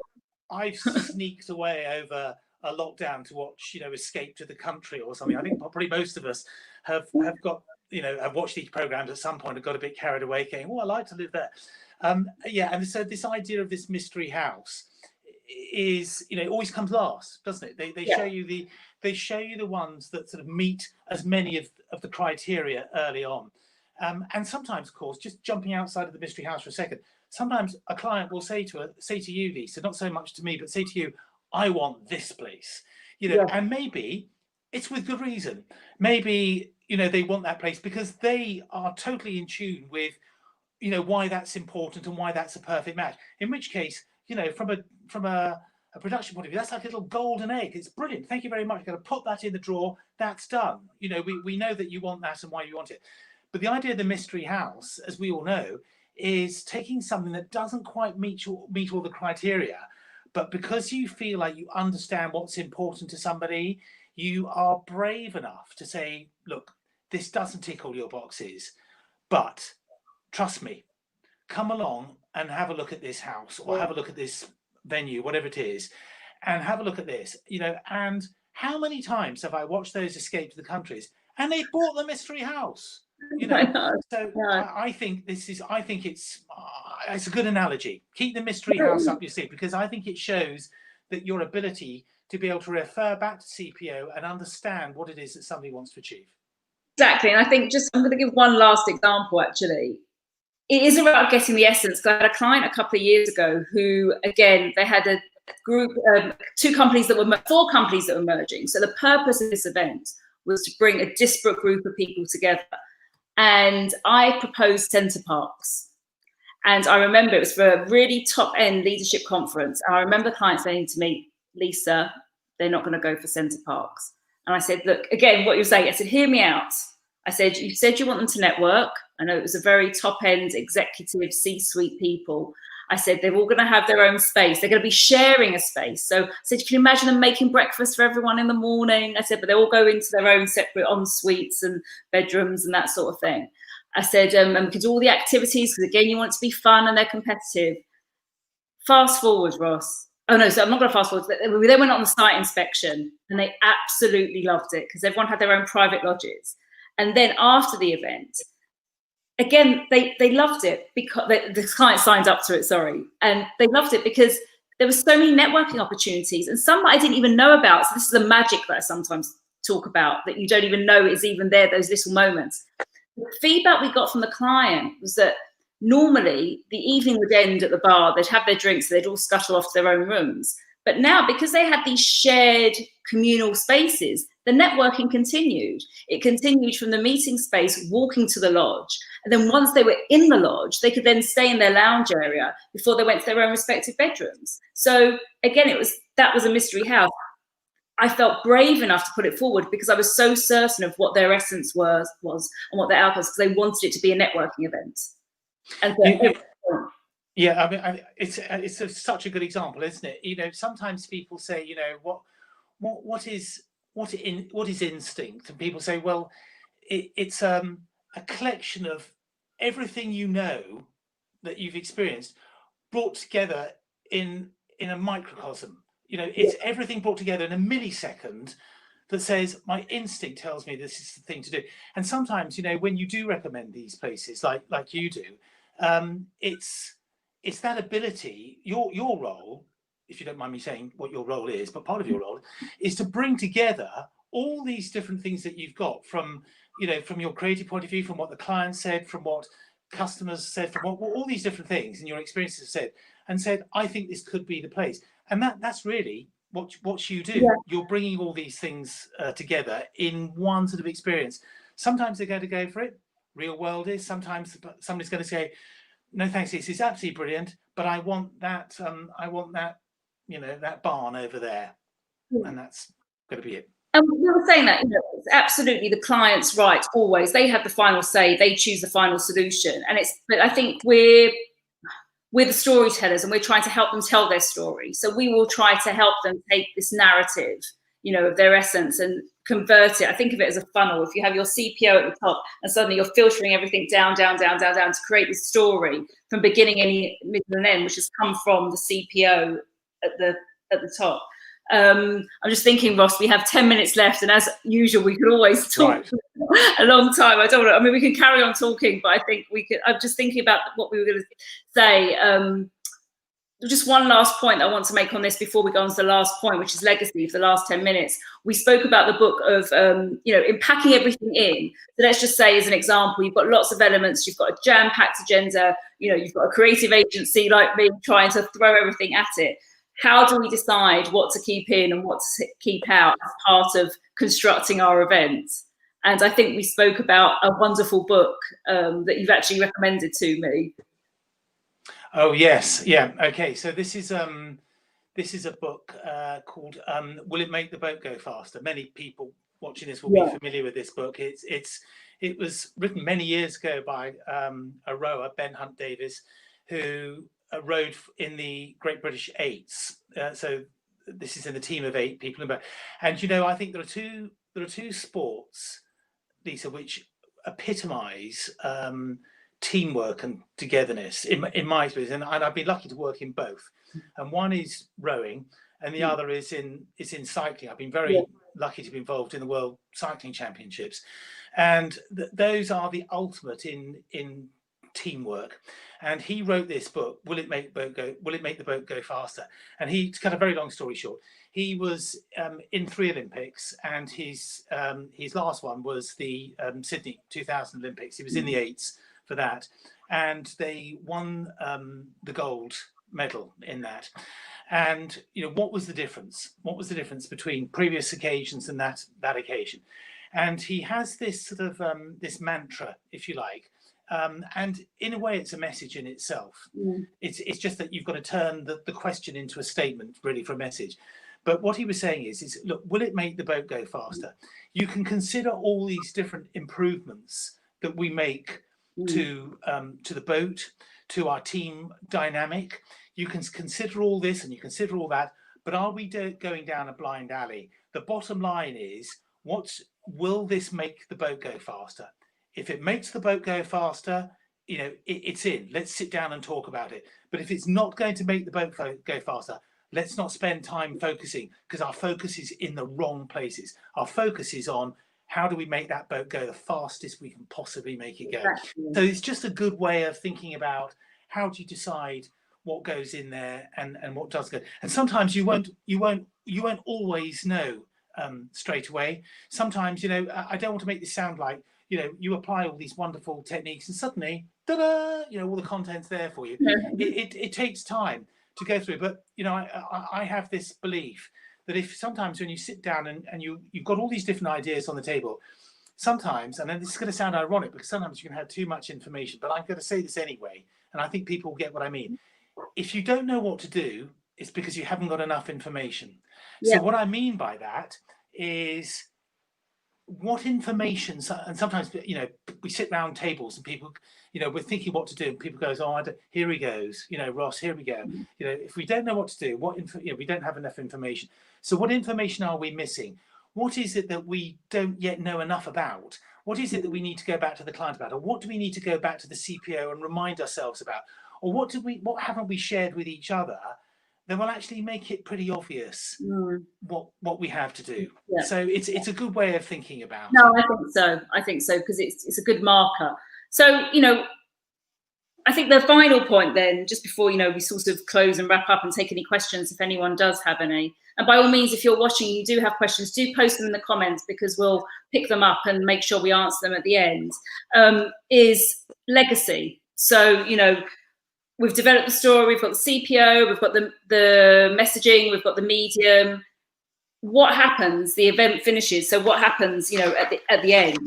I've sneaked away over a lockdown to watch, Escape to the Country or something. I think probably most of us have got, have watched these programs at some point and got a bit carried away, going, "Oh, I like to live there." And so this idea of this mystery house is, always comes last, doesn't it? They show you the ones that sort of meet as many of the criteria early on. And sometimes, of course, just jumping outside of the mystery house for a second, sometimes a client will say to you, Lisa, not so much to me, but say to you, "I want this place," and maybe it's with good reason. Maybe, they want that place because they are totally in tune with, why that's important and why that's a perfect match. In which case, from a production point of view, that's like a little golden egg. It's brilliant. Thank you very much. Got to put that in the drawer. That's done. We know that you want that and why you want it. But the idea of the mystery house, as we all know, is taking something that doesn't quite meet all the criteria, but because you feel like you understand what's important to somebody, you are brave enough to say, "Look, this doesn't tick all your boxes, but trust me, come along and have a look at this house or have a look at this venue, whatever it is, and have a look at this." And how many times have I watched those Escape to the Countries and they bought the mystery house? I think it's a good analogy. Keep the mystery house up your sleeve, because I think it shows that your ability to be able to refer back to CPO and understand what it is that somebody wants to achieve. Exactly. And I think I'm going to give one last example, actually. It is about getting the essence. I had a client a couple of years ago who, again, they had a group, four companies that were merging. So the purpose of this event was to bring a disparate group of people together. And I proposed Center Parks. And I remember it was for a really top-end leadership conference. And I remember the client saying to me, "Lisa, they're not going to go for Center Parks." And I said, "Look, again, what you're saying," I said, "hear me out." I said, "You said you want them to network." I know it was a very top-end executive C-suite people. I said, "They're all going to have their own space. They're going to be sharing a space." So I said, "You can imagine them making breakfast for everyone in the morning." I said, "But they all go into their own separate en-suites and bedrooms and that sort of thing." I said, "And we could do all the activities because, again, you want it to be fun and they're competitive." Fast forward, Ross. Oh, no, so I'm not going to fast forward. We then went on the site inspection and they absolutely loved it because everyone had their own private lodges. And then after the event, again, they loved it because the client signed up to it, and they loved it because there were so many networking opportunities and some that I didn't even know about. So this is the magic that I sometimes talk about, that you don't even know is even there, those little moments. The feedback we got from the client was that normally the evening would end at the bar, they'd have their drinks, they'd all scuttle off to their own rooms. But now, because they had these shared communal spaces, the networking continued. It continued from the meeting space, walking to the lodge. And then once they were in the lodge, they could then stay in their lounge area before they went to their own respective bedrooms. So again, that was a mystery house. I felt brave enough to put it forward because I was so certain of what their essence was and what their outcomes, because they wanted it to be a networking event. And so yeah, I mean, it's such a good example, isn't it? Sometimes people say, what is instinct? And people say, well, it's a collection of everything that you've experienced brought together in a microcosm. It's everything brought together in a millisecond that says, my instinct tells me this is the thing to do. And sometimes, when you do recommend these places like you do, it's that ability, your role, if you don't mind me saying what your role is, but part of your role is to bring together all these different things that you've got from your creative point of view, from what the client said, from what customers said, from what all these different things and your experiences have said, and said, I think this could be the place. And that's really what you do. Yeah. You're bringing all these things together in one sort of experience. Sometimes they're going to go for it. Real world is. Sometimes somebody's going to say, no thanks, this is absolutely brilliant, but I want that that barn over there. Yeah. And that's going to be it. And we were saying that, it's absolutely the client's right. Always, they have the final say. They choose the final solution, but I think we're the storytellers, and we're trying to help them tell their story. So we will try to help them take this narrative, of their essence and convert it. I think of it as a funnel. If you have your CPO at the top, and suddenly you're filtering everything down to create this story from beginning, middle, and end, which has come from the CPO at the top. I'm just thinking, Ross, we have 10 minutes left, and as usual, we could always talk a long time. I don't know. I mean, we can carry on talking, but I think we could. I'm just thinking about what we were going to say. Just one last point I want to make on this before we go on to the last point, which is legacy. For the last 10 minutes, we spoke about the book of, in packing everything in. So let's just say, as an example, you've got lots of elements. You've got a jam-packed agenda. You've got a creative agency like me trying to throw everything at it. How do we decide what to keep in and what to keep out as part of constructing our events? And I think we spoke about a wonderful book that you've actually recommended to me. Oh yes, yeah. Okay, so this is a book called "Will It Make the Boat Go Faster?" Many people watching this will be familiar with this book. It was written many years ago by a rower, Ben Hunt Davis, who rowed in the Great British Eights. So this is in the team of 8 people. And I think there are two sports, Lisa, which epitomise teamwork and togetherness in my experience, and I've been lucky to work in both. And one is rowing, and the other is in cycling. I've been very lucky to be involved in the World Cycling Championships, and those are the ultimate in teamwork. And he wrote this book, Will It Make the Boat Go Faster? And to cut a very long story short, he was in 3 Olympics, and his last one was the Sydney 2000 Olympics. He was in the 8s for that, and they won the gold medal in that. And what was the difference? What was the difference between previous occasions and that occasion? And he has this sort of this mantra, if you like. And in a way, it's a message in itself. It's just that you've got to turn the question into a statement, really, for a message. But what he was saying is look, will it make the boat go faster? You can consider all these different improvements that we make to the boat, to our team dynamic. You can consider all this and you consider all that, but are we going down a blind alley? The bottom line is, will this make the boat go faster? If it makes the boat go faster, it's in. Let's sit down and talk about it. But if it's not going to make the boat go faster, let's not spend time focusing, because our focus is in the wrong places. Our focus is on how do we make that boat go the fastest we can possibly make it go. Exactly. So it's just a good way of thinking about how do you decide what goes in there and what does go. And sometimes you won't always know straight away. Sometimes, I don't want to make this sound like, you apply all these wonderful techniques and suddenly, ta-da, all the content's there for you. It takes time to go through. But, I have this belief that if sometimes when you sit down and you've got all these different ideas on the table, sometimes, and then this is going to sound ironic because sometimes you can have too much information, but I'm going to say this anyway, and I think people get what I mean. If you don't know what to do, it's because you haven't got enough information. Yeah. So what I mean by that is what information, and sometimes, we sit round tables and people, we're thinking what to do, and people goes, oh, here he goes, Ross, here we go. If we don't know what to do, we don't have enough information. So what information are we missing? What is it that we don't yet know enough about? What is it that we need to go back to the client about? Or what do we need to go back to the CPO and remind ourselves about? Or what haven't we shared with each other that will actually make it pretty obvious what we have to do? Yeah. So it's a good way of thinking about it. I think so, because it's a good marker. So, I think the final point then, just before, we sort of close and wrap up and take any questions if anyone does have any. And by all means, if you're watching, you do have questions, do post them in the comments, because we'll pick them up and make sure we answer them at the end, is legacy. So, we've developed the story, we've got the CPO, we've got the messaging, we've got the medium. What happens? The event finishes. So what happens, at the end?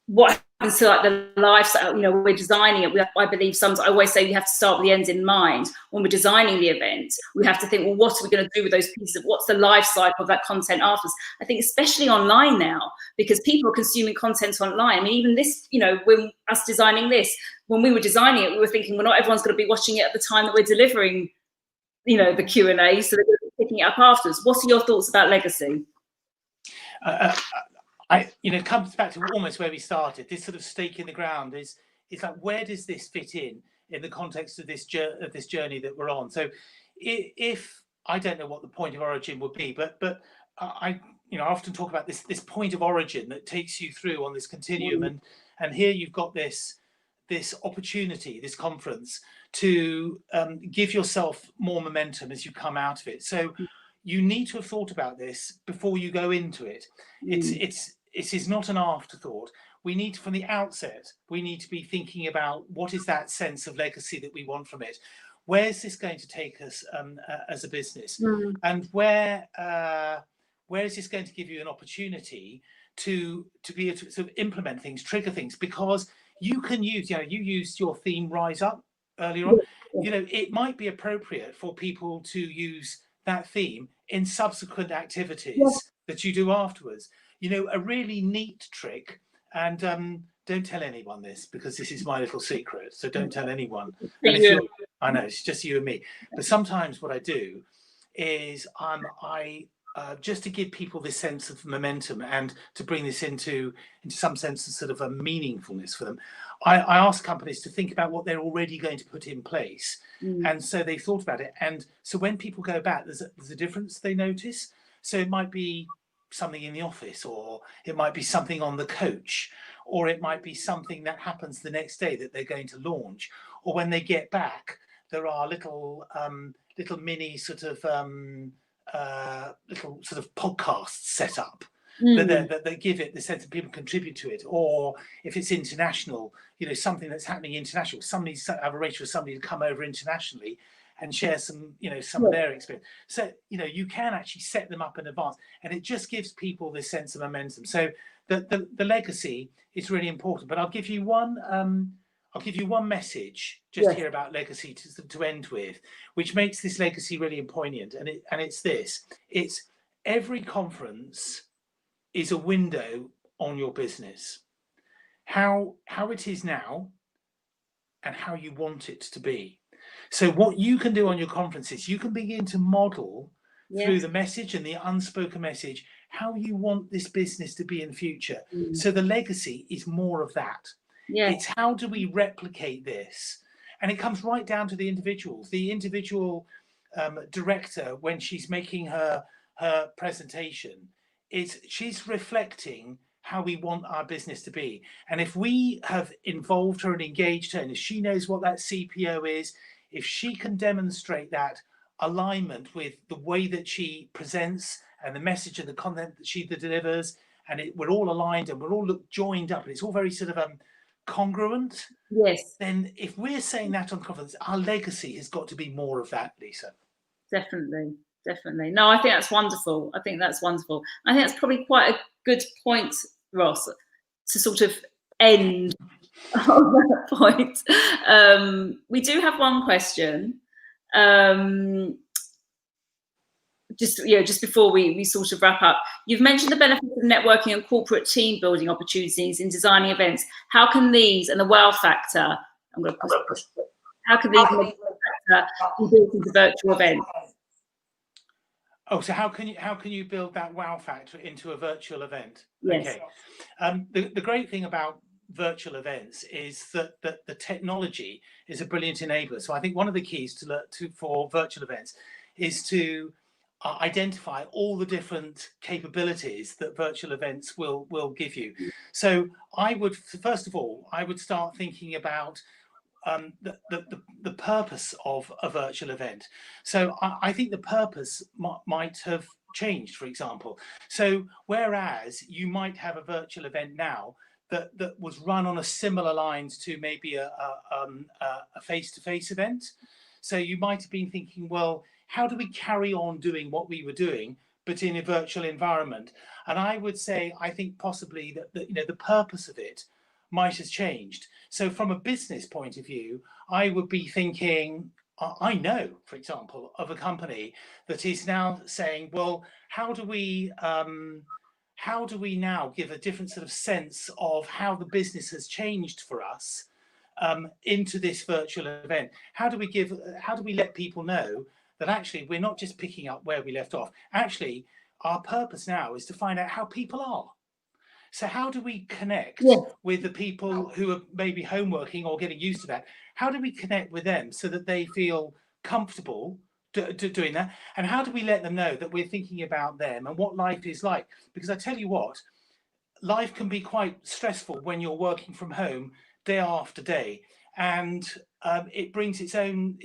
What happens to like the lifestyle? We're designing it. I believe I always say you have to start with the end in mind. When we're designing the event, we have to think, well, what are we going to do with those pieces? What's the life cycle of that content afterwards? I think especially online now, because people are consuming content online. I mean, even this, when us designing this, when we were designing it, we were thinking, well, not everyone's going to be watching it at the time that we're delivering, the Q&A, so they're going to be picking it up afterwards. What are your thoughts about legacy? It comes back to almost where we started. This sort of stake in the ground is like, where does this fit in the context of this journey that we're on? So, if I don't know what the point of origin would be, but I often talk about this point of origin that takes you through on this continuum, and here you've got this opportunity, this conference, to give yourself more momentum as you come out of it. So you need to have thought about this before you go into it. It is not an afterthought. We need to, from the outset, we need to be thinking about what is that sense of legacy that we want from it. Where is this going to take us as a business, and where is this going to give you an opportunity to be able to sort of implement things, trigger things, because you can use, you used your theme Rise Up earlier on. It might be appropriate for people to use that theme in subsequent activities that you do afterwards. A really neat trick, and don't tell anyone this, because this is my little secret, so don't tell anyone. And I know it's just you and me, but sometimes what I do is I just to give people this sense of momentum and to bring this into some sense of sort of a meaningfulness for them, I ask companies to think about what they're already going to put in place. And so they thought about it. And so when people go back, there's a difference they notice. So it might be something in the office, or it might be something on the coach, or it might be something that happens the next day that they're going to launch, or when they get back, there are little mini sort of little sort of podcasts set up that they give it the sense that people contribute to it. Or if it's international, something that's happening international, I've arranged for somebody to come over internationally and share some of their experience. So you can actually set them up in advance, and it just gives people this sense of momentum. So the legacy is really important. But I'll give you one message just here about legacy to end with, which makes this legacy really poignant. And it's this: it's every conference is a window on your business, how it is now, and how you want it to be. So what you can do on your conferences, you can begin to model through the message and the unspoken message how you want this business to be in the future. So the legacy is more of that. It's how do we replicate this? And it comes right down to the individuals. The individual director, when she's making her presentation, she's reflecting how we want our business to be. And if we have involved her and engaged her, and if she knows what that CPO is, if she can demonstrate that alignment with the way that she presents and the message and the content that she delivers, and we're all aligned and we're all joined up, and it's all very sort of congruent. Then if we're saying that on conference, our legacy has got to be more of that, Lisa. Definitely. No, I think that's wonderful. I think that's probably quite a good point, Ross, to sort of end on that point. We do have one question. Just before we sort of wrap up, you've mentioned the benefits of networking and corporate team building opportunities in designing events. How can these and the wow factor, how can these be built into virtual events? Oh, so how can you build that wow factor into a virtual event? Yes. Okay. The great thing about virtual events is that the technology is a brilliant enabler. So I think one of the keys for virtual events is to identify all the different capabilities that virtual events will give you. So first of all, I would start thinking about the purpose of a virtual event. So I think the purpose might have changed, for example. So whereas you might have a virtual event now that was run on a similar lines to maybe a face-to-face event. So you might have been thinking, well, how do we carry on doing what we were doing, but in a virtual environment? And I would say, I think possibly that the purpose of it might have changed. So from a business point of view, I would be thinking, I know, for example, of a company that is now saying, well, how do we now give a different sort of sense of how the business has changed for us into this virtual event? How do we let people know that actually we're not just picking up where we left off? Actually, our purpose now is to find out how people are. So how do we connect with the people who are maybe homeworking or getting used to that? How do we connect with them so that they feel comfortable doing that? And how do we let them know that we're thinking about them and what life is like? Because I tell you what, life can be quite stressful when you're working from home day after day, and it brings its own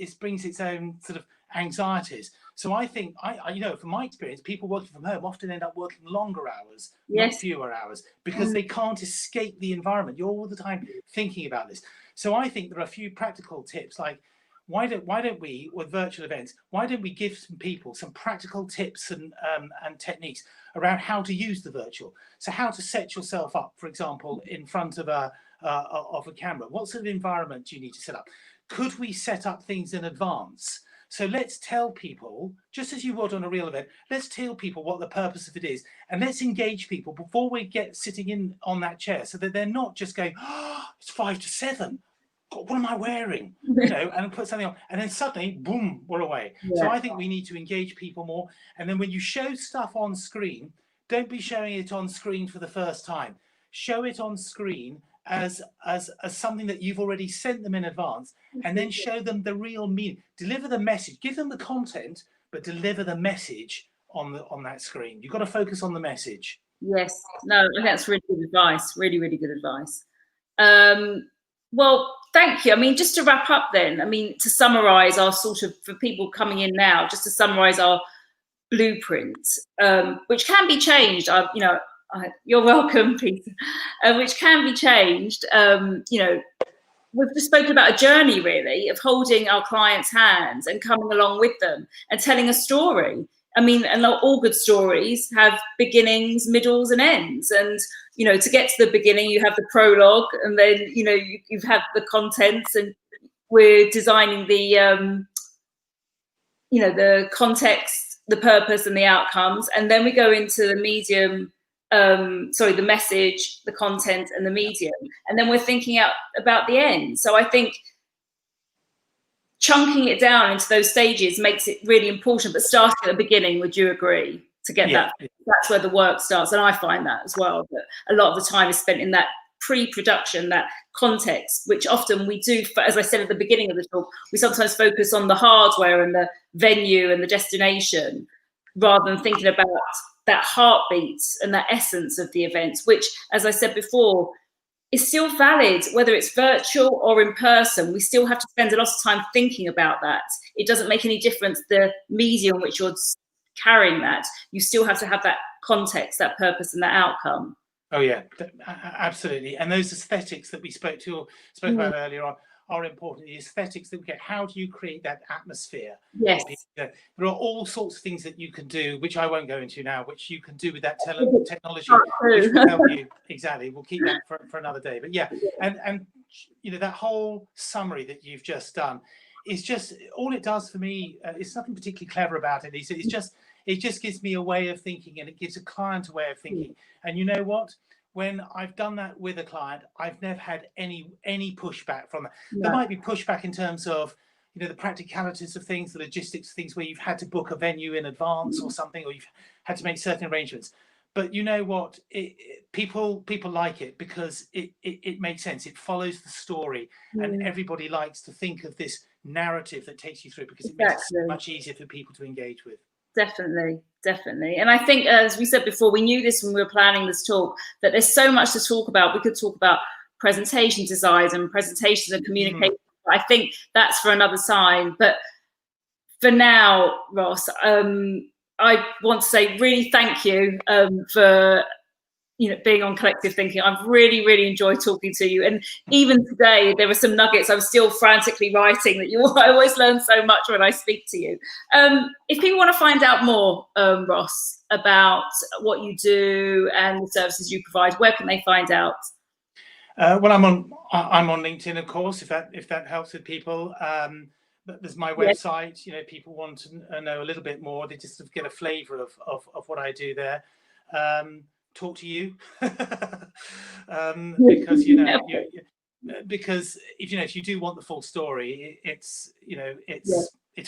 sort of anxieties. So I think, from my experience, people working from home often end up working longer hours, not fewer hours, because they can't escape the environment. You're all the time thinking about this. So I think there are a few practical tips, like why don't we, with virtual events, why don't we give some people some practical tips and techniques around how to use the virtual? So how to set yourself up, for example, in front of a camera. What sort of environment do you need to set up? Could we set up things in advance? So let's tell people, just as you would on a real event, let's tell people what the purpose of it is, and let's engage people before we get sitting on that chair, so that they're not just going, oh, it's 5 to 7. God, what am I wearing? And put something on, and then suddenly, boom, we're away. So I think we need to engage people more. And then when you show stuff on screen, don't be showing it on screen for the first time. Show it on screen as something that you've already sent them in advance, and then show them the real meaning. Deliver the message, give them the content, but deliver the message on that screen. You've got to focus on the message. Yes, no, that's really good advice. Really, really good advice. Well, thank you. I mean, just to wrap up then, I mean, to summarize our sort of, for people coming in now, just to summarize our blueprint, which can be changed. You're welcome, Peter. Which can be changed. We've just spoken about a journey, really, of holding our clients' hands and coming along with them and telling a story. I mean, and all good stories have beginnings, middles, and ends. And to get to the beginning, you have the prologue, and then you have the contents, and we're designing the the context, the purpose, and the outcomes, and then we go into the medium. The message, the content, and the medium, and then we're thinking out about the end. So I think chunking it down into those stages makes it really important, but starting at the beginning, would you agree, to get that? That's where the work starts, and I find that as well, that a lot of the time is spent in that pre-production, that context, which often we do, as I said at the beginning of the talk, we sometimes focus on the hardware and the venue and the destination, rather than thinking about that heartbeats and that essence of the events, which, as I said before, is still valid, whether it's virtual or in person. We still have to spend a lot of time thinking about that. It doesn't make any difference the medium which you're carrying that. You still have to have that context, that purpose, and that outcome. Oh yeah, absolutely. And those aesthetics that we spoke about earlier on are important. The aesthetics that we get. How do you create that atmosphere? Yes. There are all sorts of things that you can do, which I won't go into now, which you can do with that technology, which will help you. Exactly. We'll keep that for another day. But yeah, and that whole summary that you've just done is just, all it does for me. It's nothing particularly clever about it. It just gives me a way of thinking, and it gives a client a way of thinking. And you know what? When I've done that with a client, I've never had any pushback from that. There might be pushback in terms of the practicalities of things, the logistics of things, where you've had to book a venue in advance or something, or you've had to make certain arrangements. But you know what? People like it because it makes sense. It follows the story, and everybody likes to think of this narrative that takes you through, because it makes it much easier for people to engage with. Definitely. And I think, as we said before, we knew this when we were planning this talk, that there's so much to talk about. We could talk about presentation designs and presentations and communication. I think that's for another time. But for now, Ross, I want to say really thank you for being on Collective Thinking. I've really enjoyed talking to you. And even today, there were some nuggets I'm still frantically writing that I always learn so much when I speak to you. If people want to find out more, Ross, about what you do and the services you provide, where can they find out? Well, I'm on LinkedIn, of course, if that helps with people. But there's my website. People want to know a little bit more. They just get a flavour of what I do there. Talk to you because because if you do want the full story, it's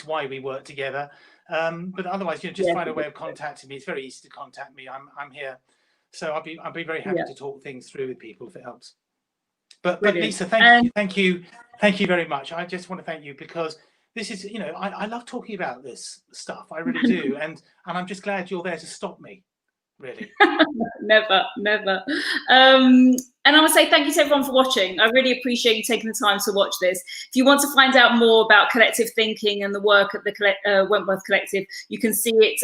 why we work together. But otherwise, just find a way of contacting me. It's very easy to contact me. I'm here, so I'll be very happy to talk things through with people if it helps. But Lisa, thank you very much. I just want to thank you because this is I love talking about this stuff. I really do, and I'm just glad you're there to stop me. Really. Never. And I want to say thank you to everyone for watching. I really appreciate you taking the time to watch this. If you want to find out more about Collective Thinking and the work at the Wentworth Collective, you can see it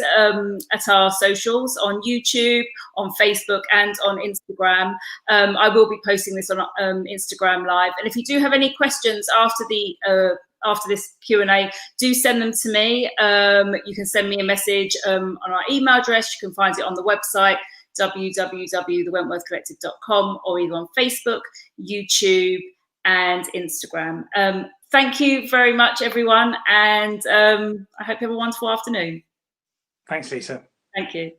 at our socials on YouTube, on Facebook and on Instagram. I will be posting this on Instagram Live. And if you do have any questions after this Q&A, do send them to me. You can send me a message on our email address. You can find it on the website, www.thewentworthcollective.com, or either on Facebook, YouTube, and Instagram. Thank you very much, everyone, and I hope you have a wonderful afternoon. Thanks, Lisa. Thank you.